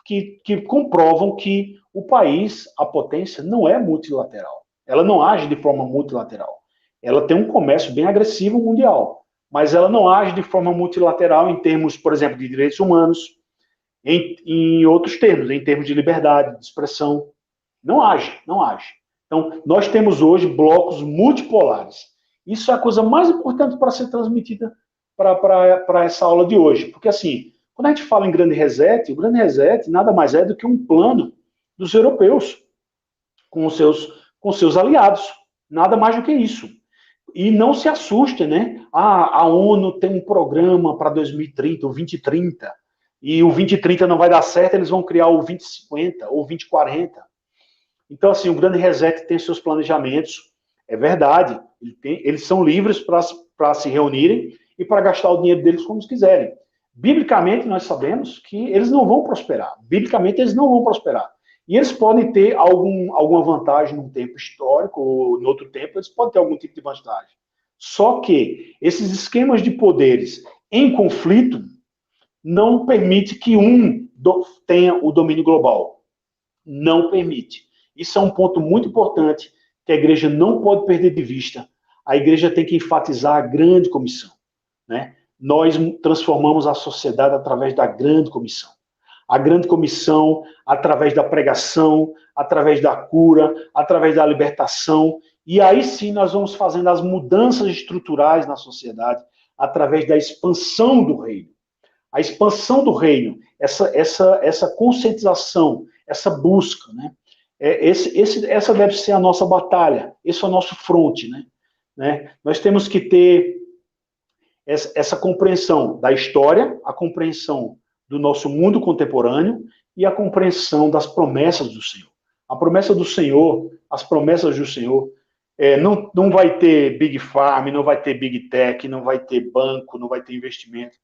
que comprovam que o país, a potência, não é multilateral. Ela não age de forma multilateral. Ela tem um comércio bem agressivo mundial, mas ela não age de forma multilateral em termos, por exemplo, de direitos humanos, em outros termos, em termos de liberdade de expressão. Não age, não age. Então, nós temos hoje blocos multipolares. Isso é a coisa mais importante para ser transmitida para essa aula de hoje. Porque, assim, quando a gente fala em grande reset, o grande reset nada mais é do que um plano dos europeus com os seus aliados. Nada mais do que isso. E não se assustem, né? A ONU tem um programa para 2030, o 2030, e o 2030 não vai dar certo, eles vão criar o 2050 ou 2040. Então, assim, o Grande Reset tem seus planejamentos, é verdade, eles são livres para se reunirem e para gastar o dinheiro deles como eles quiserem. Biblicamente, nós sabemos que eles não vão prosperar. Biblicamente, eles não vão prosperar. E eles podem ter alguma vantagem num tempo histórico, ou em outro tempo, eles podem ter algum tipo de vantagem. Só que esses esquemas de poderes em conflito não permite que um tenha o domínio global. Não permite. Isso é um ponto muito importante que a igreja não pode perder de vista. A igreja tem que enfatizar a grande comissão, né? Nós transformamos a sociedade através da grande comissão. A grande comissão, através da pregação, através da cura, através da libertação. E aí sim nós vamos fazendo as mudanças estruturais na sociedade, através da expansão do reino. A expansão do reino, essa conscientização, essa busca, né? Essa deve ser a nossa batalha, esse é o nosso fronte, né? Nós temos que ter essa compreensão da história, a compreensão do nosso mundo contemporâneo e a compreensão das promessas do Senhor. A promessa do Senhor, as promessas do Senhor, não vai ter Big Farm, não vai ter Big Tech, não vai ter banco, não vai ter investimento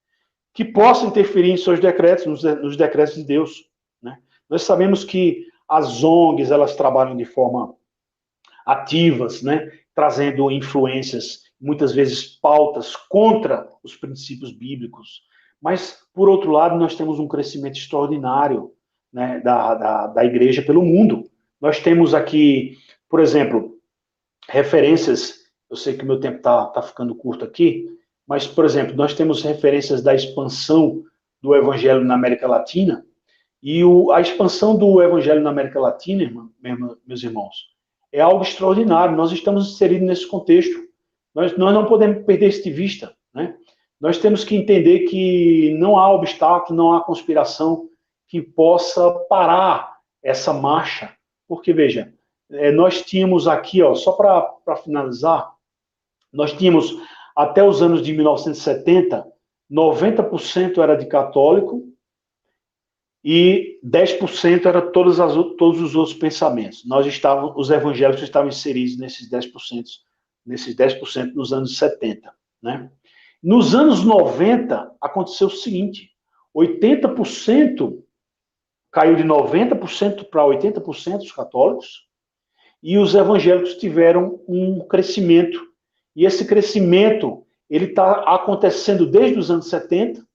que possa interferir em seus decretos, nos decretos de Deus, né? Nós sabemos que as ONGs, elas trabalham de forma ativas, né? Trazendo influências, muitas vezes pautas contra os princípios bíblicos. Mas, por outro lado, nós temos um crescimento extraordinário, né, da igreja pelo mundo. Nós temos aqui, por exemplo, referências, eu sei que o meu tempo está ficando curto aqui, mas, por exemplo, nós temos referências da expansão do evangelho na América Latina, e a expansão do evangelho na América Latina, meus irmãos, é algo extraordinário. Nós estamos inseridos nesse contexto. Nós não podemos perder isso de vista, né? Nós temos que entender que não há obstáculo, não há conspiração que possa parar essa marcha. Porque, veja, nós tínhamos aqui, ó, só para finalizar, nós tínhamos até os anos de 1970, 90% era de católico e 10% era todos os outros pensamentos. Os evangélicos estavam inseridos nesses 10% nos anos 70, né? Nos anos 90, aconteceu o seguinte, 80% caiu de 90% para 80% dos católicos, e os evangélicos tiveram um crescimento. E esse crescimento, ele está acontecendo desde os anos 70,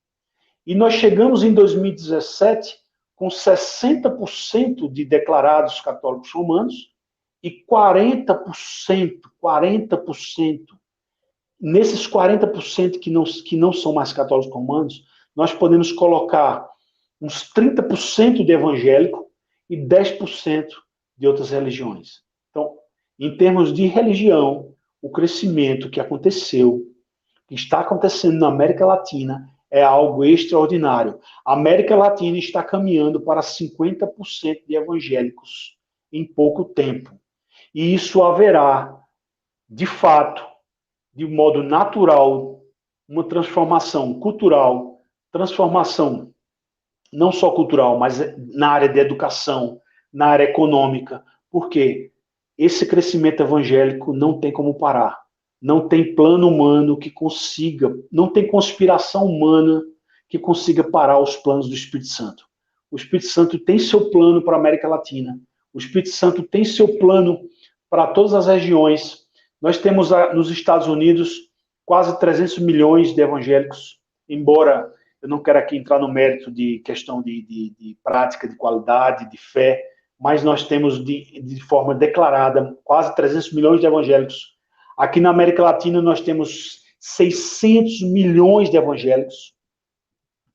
e nós chegamos em 2017 com 60% de declarados católicos romanos e 40%, nesses 40% que não são mais católicos romanos, nós podemos colocar uns 30% de evangélico e 10% de outras religiões. Então, em termos de religião, o crescimento que aconteceu, que está acontecendo na América Latina, é algo extraordinário. A América Latina está caminhando para 50% de evangélicos em pouco tempo. E isso haverá, de fato, de modo natural, uma transformação cultural, transformação não só cultural, mas na área de educação, na área econômica. Por quê? Esse crescimento evangélico não tem como parar. Não tem plano humano que consiga, não tem conspiração humana que consiga parar os planos do Espírito Santo. O Espírito Santo tem seu plano para a América Latina. O Espírito Santo tem seu plano para todas as regiões. Nós temos nos Estados Unidos quase 300 milhões de evangélicos, embora eu não quero aqui entrar no mérito de questão de prática, de qualidade, de fé, mas nós temos de forma declarada quase 300 milhões de evangélicos. Aqui na América Latina nós temos 600 milhões de evangélicos.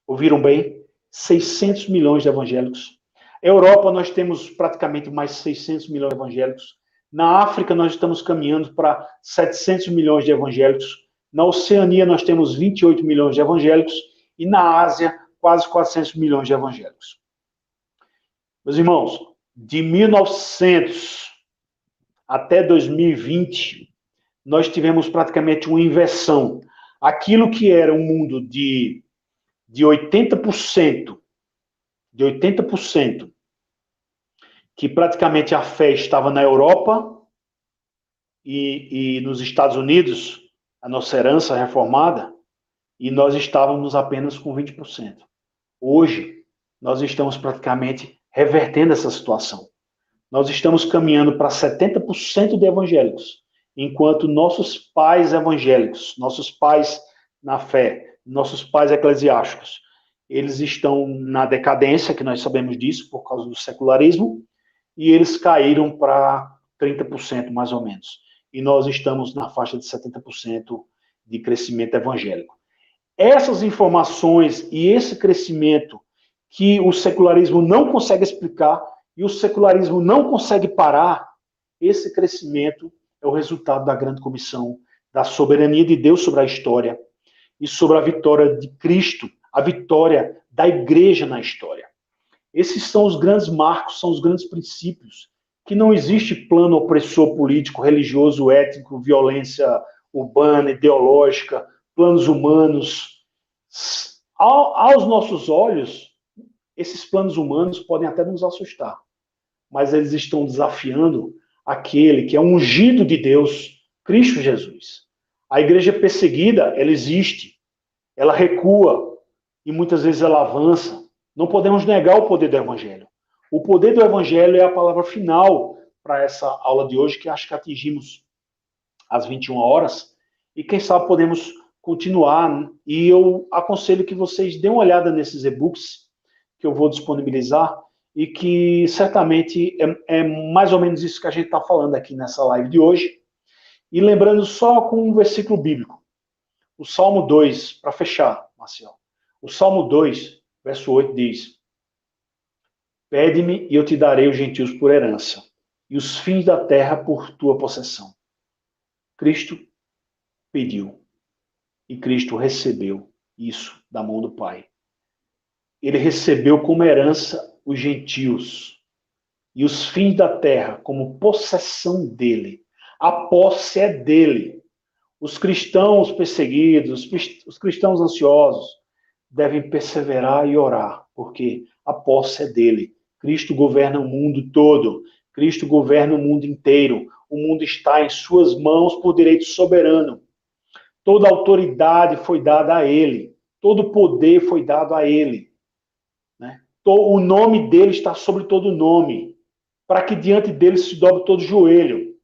Ouviram bem? 600 milhões de evangélicos. Europa nós temos praticamente mais 600 milhões de evangélicos. Na África nós estamos caminhando para 700 milhões de evangélicos. Na Oceania nós temos 28 milhões de evangélicos. E na Ásia, quase 400 milhões de evangélicos. Meus irmãos, de 1900 até 2020, nós tivemos praticamente uma inversão. Aquilo que era um mundo de 80%, que praticamente a fé estava na Europa e nos Estados Unidos, a nossa herança reformada, e nós estávamos apenas com 20%. Hoje, nós estamos praticamente revertendo essa situação. Nós estamos caminhando para 70% de evangélicos, enquanto nossos pais evangélicos, nossos pais na fé, nossos pais eclesiásticos, eles estão na decadência, que nós sabemos disso, por causa do secularismo, e eles caíram para 30% mais ou menos. E nós estamos na faixa de 70% de crescimento evangélico. Essas informações e esse crescimento que o secularismo não consegue explicar e o secularismo não consegue parar, esse crescimento é o resultado da grande comissão, da soberania de Deus sobre a história e sobre a vitória de Cristo, a vitória da igreja na história. Esses são os grandes marcos, são os grandes princípios, que não existe plano opressor político, religioso, étnico, violência urbana, ideológica, planos humanos. Aos nossos olhos, esses planos humanos podem até nos assustar, mas eles estão desafiando aquele que é ungido de Deus, Cristo Jesus. A igreja perseguida, ela existe, ela recua e muitas vezes ela avança. Não podemos negar o poder do Evangelho. O poder do Evangelho é a palavra final para essa aula de hoje, que acho que atingimos às 21 horas, e quem sabe podemos continuar, e eu aconselho que vocês dêem uma olhada nesses e-books que eu vou disponibilizar, e que certamente é mais ou menos isso que a gente está falando aqui nessa live de hoje. E lembrando só com um versículo bíblico. O Salmo 2, para fechar, Marcial. O Salmo 2, verso 8 diz: Pede-me e eu te darei os gentios por herança, e os fins da terra por tua possessão. Cristo pediu, e Cristo recebeu isso da mão do Pai. Ele recebeu como herança os gentios e os fins da terra como possessão dele. A posse é dele. Os cristãos perseguidos, os cristãos ansiosos, devem perseverar e orar, porque a posse é dele. Cristo governa o mundo todo. Cristo governa o mundo inteiro. O mundo está em suas mãos por direito soberano. Toda autoridade foi dada a ele. Todo poder foi dado a ele. O nome dele está sobre todo nome, para que diante dele se dobre todo joelho.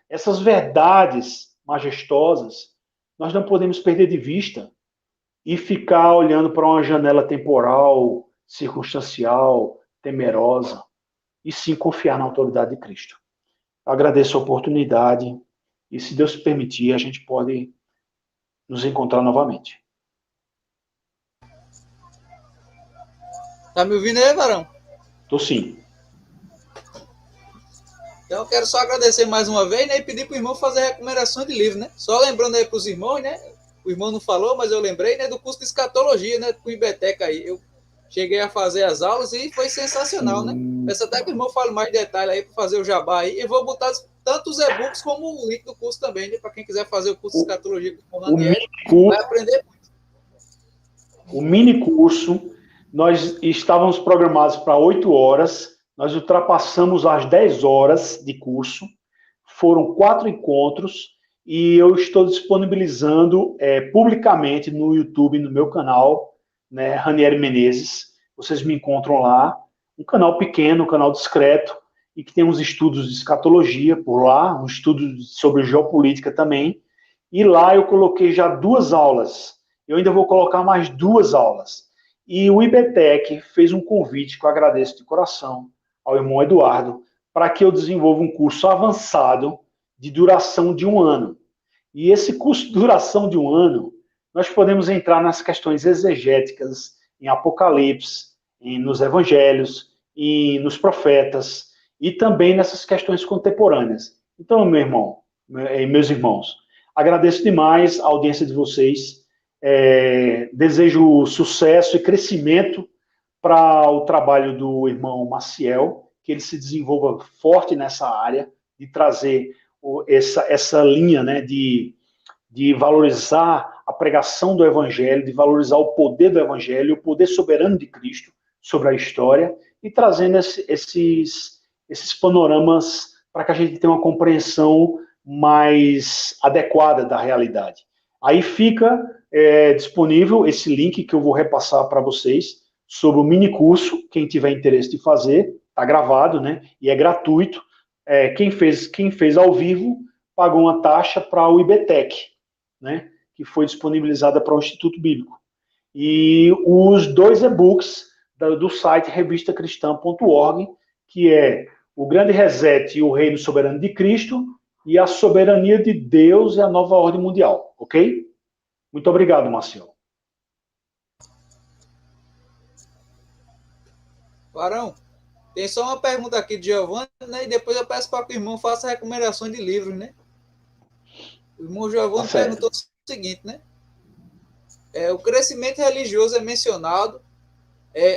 Essas verdades majestosas, nós não podemos perder de vista e ficar olhando para uma janela temporal, circunstancial, temerosa, e sim confiar na autoridade de Cristo. Eu agradeço a oportunidade e, se Deus permitir, a gente pode nos encontrar novamente. Tá me ouvindo aí, Varão? Tô sim. Então eu quero só agradecer mais uma vez, né, e pedir para o irmão fazer a recomendação de livro, né? Só lembrando aí para os irmãos, né? O irmão não falou, mas eu lembrei, né, do curso de escatologia, né, com o Ibeteca aí. Eu cheguei a fazer as aulas e foi sensacional, né? Peço até que o irmão fale mais detalhes aí para fazer o jabá aí. Eu vou botar tanto os e-books como o link do curso também, né? Para quem quiser fazer o curso de escatologia com o Ranieri, vai aprender muito. O mini curso Nós estávamos programados para 8 horas, nós ultrapassamos as 10 horas de curso, foram 4 encontros, e eu estou disponibilizando publicamente no YouTube, no meu canal, né, Ranieri Menezes. Vocês me encontram lá, um canal pequeno, um canal discreto, e que tem uns estudos de escatologia por lá, um estudo sobre geopolítica também, e lá eu coloquei já 2 aulas, eu ainda vou colocar mais 2 aulas. E o IBTEC fez um convite, que eu agradeço de coração, ao irmão Eduardo, para que eu desenvolva um curso avançado de duração de 1 ano. E esse curso de duração de 1 ano, nós podemos entrar nas questões exegéticas, em Apocalipse, nos Evangelhos, nos profetas, e também nessas questões contemporâneas. Então, meu irmão, meus irmãos, agradeço demais a audiência de vocês, desejo sucesso e crescimento para o trabalho do irmão Maciel, que ele se desenvolva forte nessa área, de trazer essa linha, né, de valorizar a pregação do Evangelho, de valorizar o poder do Evangelho, o poder soberano de Cristo sobre a história, e trazendo esses panoramas para que a gente tenha uma compreensão mais adequada da realidade. Aí fica disponível esse link que eu vou repassar para vocês sobre o mini curso, quem tiver interesse de fazer, está gravado, né? E é gratuito. Quem fez ao vivo pagou uma taxa para o IBTEC, né? Que foi disponibilizada para o Instituto Bíblico. E os 2 e-books do site revistacristã.org, que é O Grande Reset e o Reino Soberano de Cristo, e a Soberania de Deus e a Nova Ordem Mundial, ok? Muito obrigado, Marcelo. Varão, tem só uma pergunta aqui de Giovanni, né? E depois eu peço para que o irmão faça recomendações de livros, né? O irmão Giovanni perguntou o seguinte, né? O crescimento religioso é mencionado,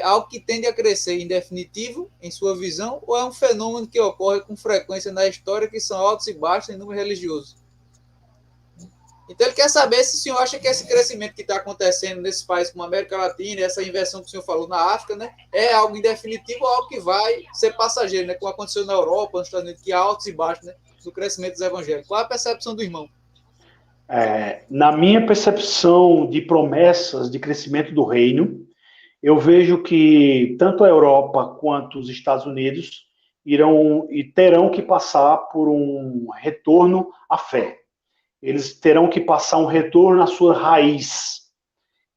algo que tende a crescer em definitivo, em sua visão, ou é um fenômeno que ocorre com frequência na história, que são altos e baixos em número religioso? Então ele quer saber se o senhor acha que esse crescimento que está acontecendo nesses países como a América Latina, essa inversão que o senhor falou na África, né, é algo indefinitivo ou algo que vai ser passageiro, né, como aconteceu na Europa, nos Estados Unidos, que há altos e baixos, né, do crescimento dos evangélicos. Qual a percepção do irmão? Na minha percepção de promessas de crescimento do reino, eu vejo que tanto a Europa quanto os Estados Unidos irão e terão que passar por um retorno à fé. Eles terão que passar um retorno à sua raiz.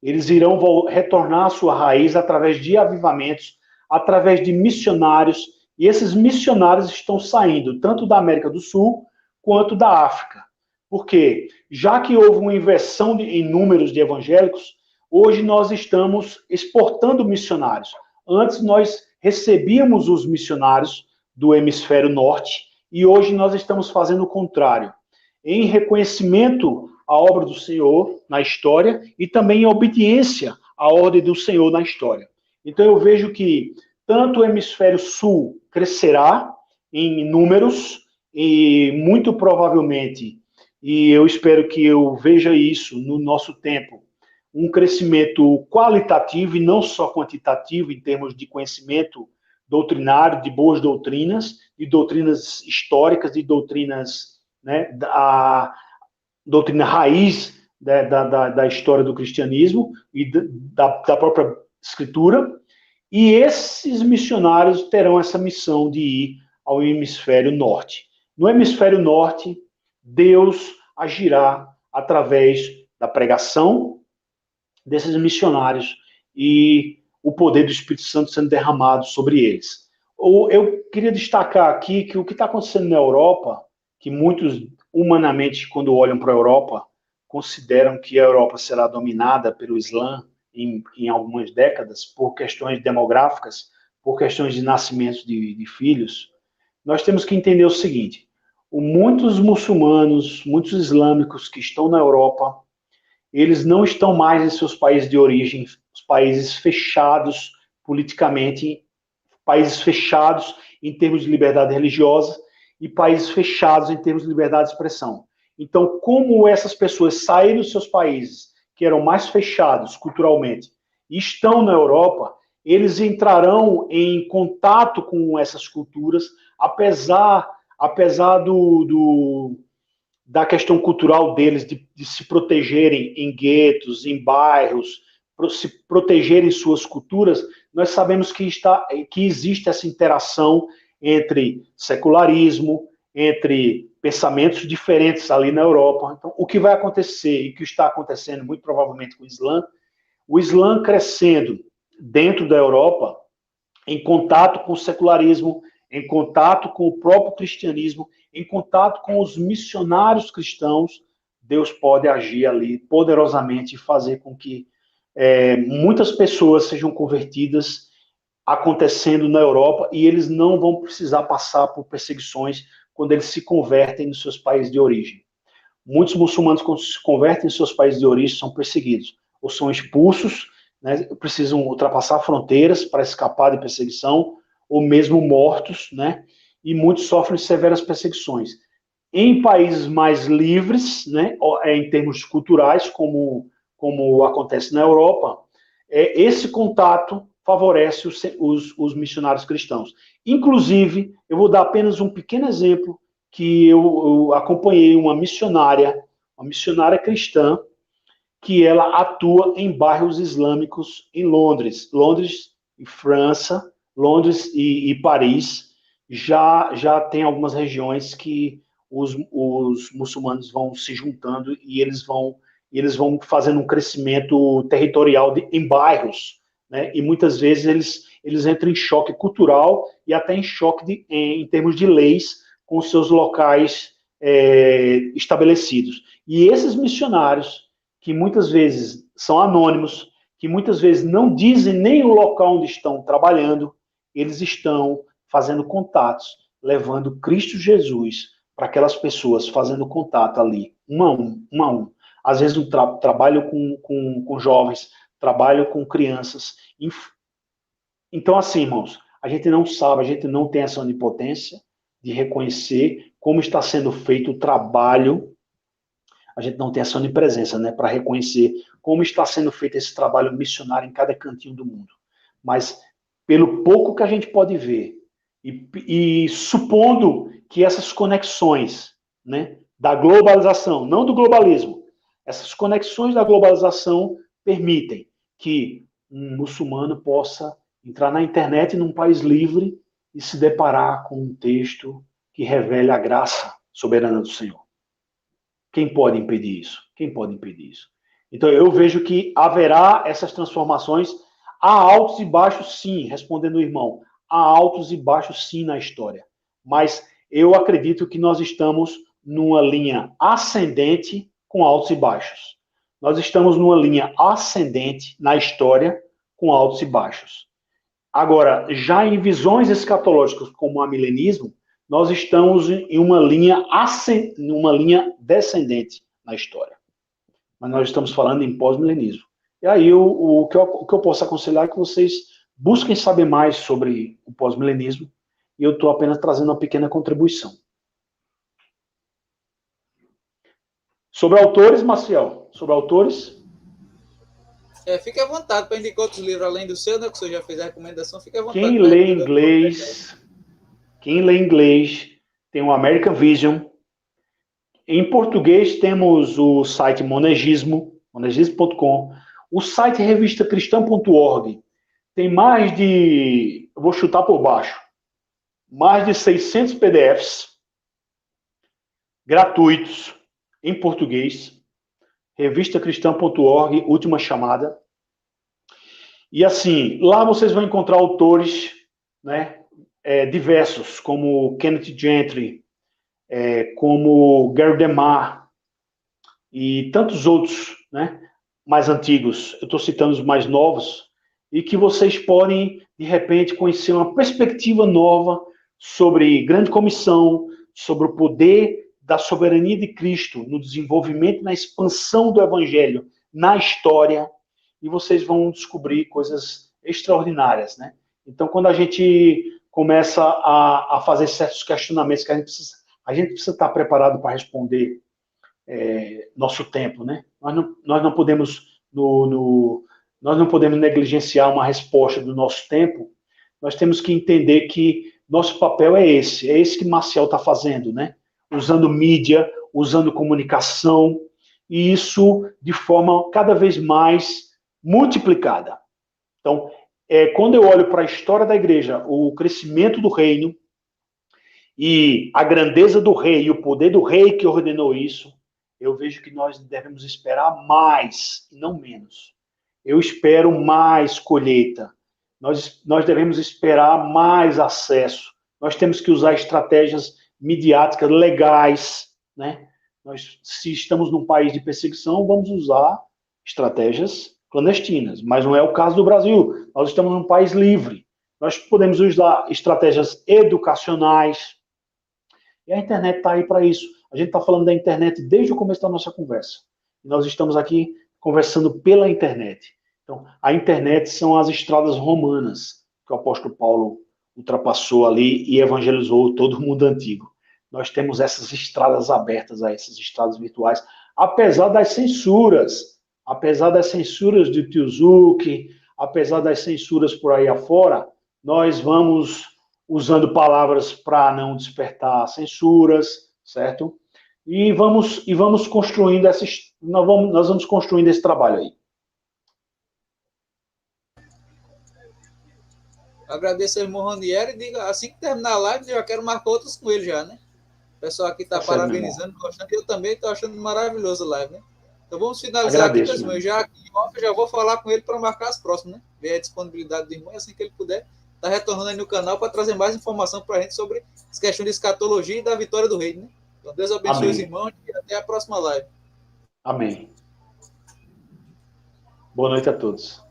Eles irão retornar à sua raiz através de avivamentos, através de missionários, e esses missionários estão saindo tanto da América do Sul quanto da África. Por quê? Já que houve uma inversão em números de evangélicos, hoje nós estamos exportando missionários. Antes nós recebíamos os missionários do hemisfério norte, e hoje nós estamos fazendo o contrário. Em reconhecimento à obra do Senhor na história e também em obediência à ordem do Senhor na história. Então eu vejo que tanto o hemisfério sul crescerá em números e muito provavelmente, e eu espero que eu veja isso no nosso tempo, um crescimento qualitativo e não só quantitativo em termos de conhecimento doutrinário, de boas doutrinas, de doutrinas históricas, de doutrinas, né, a doutrina raiz da história do cristianismo e da própria escritura, e esses missionários terão essa missão de ir ao hemisfério norte. No hemisfério norte, Deus agirá através da pregação desses missionários e o poder do Espírito Santo sendo derramado sobre eles. Eu queria destacar aqui que o que está acontecendo na Europa, que muitos, humanamente, quando olham para a Europa, consideram que a Europa será dominada pelo Islã em algumas décadas, por questões demográficas, por questões de nascimentos de filhos. Nós temos que entender o seguinte: muitos muçulmanos, muitos islâmicos que estão na Europa, eles não estão mais em seus países de origem, os países fechados politicamente, países fechados em termos de liberdade religiosa e países fechados em termos de liberdade de expressão. Então, como essas pessoas saíram dos seus países, que eram mais fechados culturalmente, e estão na Europa, eles entrarão em contato com essas culturas, apesar da questão cultural deles, de se protegerem em guetos, em bairros, se protegerem suas culturas. Nós sabemos que existe essa interação entre secularismo, entre pensamentos diferentes ali na Europa. Então, o que vai acontecer, e que está acontecendo muito provavelmente com o Islã crescendo dentro da Europa, em contato com o secularismo, em contato com o próprio cristianismo, em contato com os missionários cristãos, Deus pode agir ali poderosamente e fazer com que muitas pessoas sejam convertidas acontecendo na Europa, e eles não vão precisar passar por perseguições quando eles se convertem nos seus países de origem. Muitos muçulmanos, quando se convertem em seus países de origem, são perseguidos, ou são expulsos, né, precisam ultrapassar fronteiras para escapar de perseguição, ou mesmo mortos, né, e muitos sofrem severas perseguições. Em países mais livres, né, em termos culturais, como acontece na Europa, esse contato favorece os missionários cristãos. Inclusive, eu vou dar apenas um pequeno exemplo, que eu acompanhei uma missionária cristã, que ela atua em bairros islâmicos em Londres e França, Londres e Paris. Já tem algumas regiões que os muçulmanos vão se juntando e eles vão fazendo um crescimento territorial em bairros, né? E muitas vezes eles entram em choque cultural e até em choque em termos de leis com os seus locais estabelecidos. E esses missionários, que muitas vezes são anônimos, que muitas vezes não dizem nem o local onde estão trabalhando, eles estão fazendo contatos, levando Cristo Jesus para aquelas pessoas, fazendo contato ali, um a um. Às vezes trabalho com jovens, trabalho com crianças. Então, assim, irmãos, a gente não sabe, a gente não tem essa onipotência de reconhecer como está sendo feito o trabalho. A gente não tem essa onipresença, né, para reconhecer como está sendo feito esse trabalho missionário em cada cantinho do mundo. Mas, pelo pouco que a gente pode ver, e supondo que essas conexões, né, da globalização, não do globalismo, essas conexões da globalização permitem que um muçulmano possa entrar na internet num país livre e se deparar com um texto que revele a graça soberana do Senhor. Quem pode impedir isso? Quem pode impedir isso? Então, eu vejo que haverá essas transformações. Há altos e baixos, sim, respondendo o irmão. Há altos e baixos, sim, na história. Mas eu acredito que nós estamos numa linha ascendente com altos e baixos. Nós estamos numa linha ascendente na história com altos e baixos. Agora, já em visões escatológicas como o amilenismo, nós estamos em uma linha descendente na história. Mas nós estamos falando em pós-milenismo. E aí o que eu posso aconselhar é que vocês busquem saber mais sobre o pós-milenismo, e eu estou apenas trazendo uma pequena contribuição. Sobre autores, Maciel, sobre autores... Fique à vontade para indicar outros livros além do seu, né, que o senhor já fez a recomendação, fique à vontade. Quem lê inglês tem o American Vision. Em português temos o site monegismo.com, o site revistacristã.org. Tem mais de, eu vou chutar por baixo, mais de 600 PDFs gratuitos em português. Revistacristã.org, última chamada. E assim, lá vocês vão encontrar autores, né, diversos, como Kenneth Gentry, como Gary DeMar e tantos outros, né, mais antigos. Eu estou citando os mais novos, e que vocês podem, de repente, conhecer uma perspectiva nova sobre grande comissão, sobre o poder da soberania de Cristo no desenvolvimento, na expansão do evangelho na história, e vocês vão descobrir coisas extraordinárias, né? Então, quando a gente começa a fazer certos questionamentos que a gente precisa estar preparado para responder nosso tempo, né? Nós não podemos, no nós não podemos negligenciar uma resposta do nosso tempo, nós temos que entender que nosso papel é esse que Marcial está fazendo, né? Usando mídia, usando comunicação, e isso de forma cada vez mais multiplicada. Então, quando eu olho para a história da igreja, o crescimento do reino e a grandeza do rei e o poder do rei que ordenou isso, eu vejo que nós devemos esperar mais e não menos. Eu espero mais colheita. Nós devemos esperar mais acesso. Nós temos que usar estratégias midiáticas legais, né? Se estamos num país de perseguição, vamos usar estratégias clandestinas, mas não é o caso do Brasil. Nós estamos num país livre. Nós podemos usar estratégias educacionais. E a internet está aí para isso. A gente está falando da internet desde o começo da nossa conversa. E nós estamos aqui conversando pela internet. Então, a internet são as estradas romanas que o apóstolo Paulo ultrapassou ali e evangelizou todo o mundo antigo. Nós temos essas estradas abertas a essas estradas virtuais, apesar das censuras de Tio Zuc, apesar das censuras por aí afora, nós vamos usando palavras para não despertar censuras, certo? E vamos construindo nós vamos construindo esse trabalho aí. Agradeço ao irmão Ranieri e diga, assim que terminar a live, eu já quero marcar outros com ele já, né? O pessoal aqui está parabenizando, gostando, eu também estou achando maravilhoso a live, né? Então vamos finalizar aqui, pessoal. Eu já vou falar com ele para marcar as próximas, né? Ver a disponibilidade do irmão e assim que ele puder, tá retornando aí no canal para trazer mais informação para a gente sobre as questões de escatologia e da vitória do reino, né? Então Deus abençoe Amém. Os irmãos e até a próxima live. Amém. Boa noite a todos.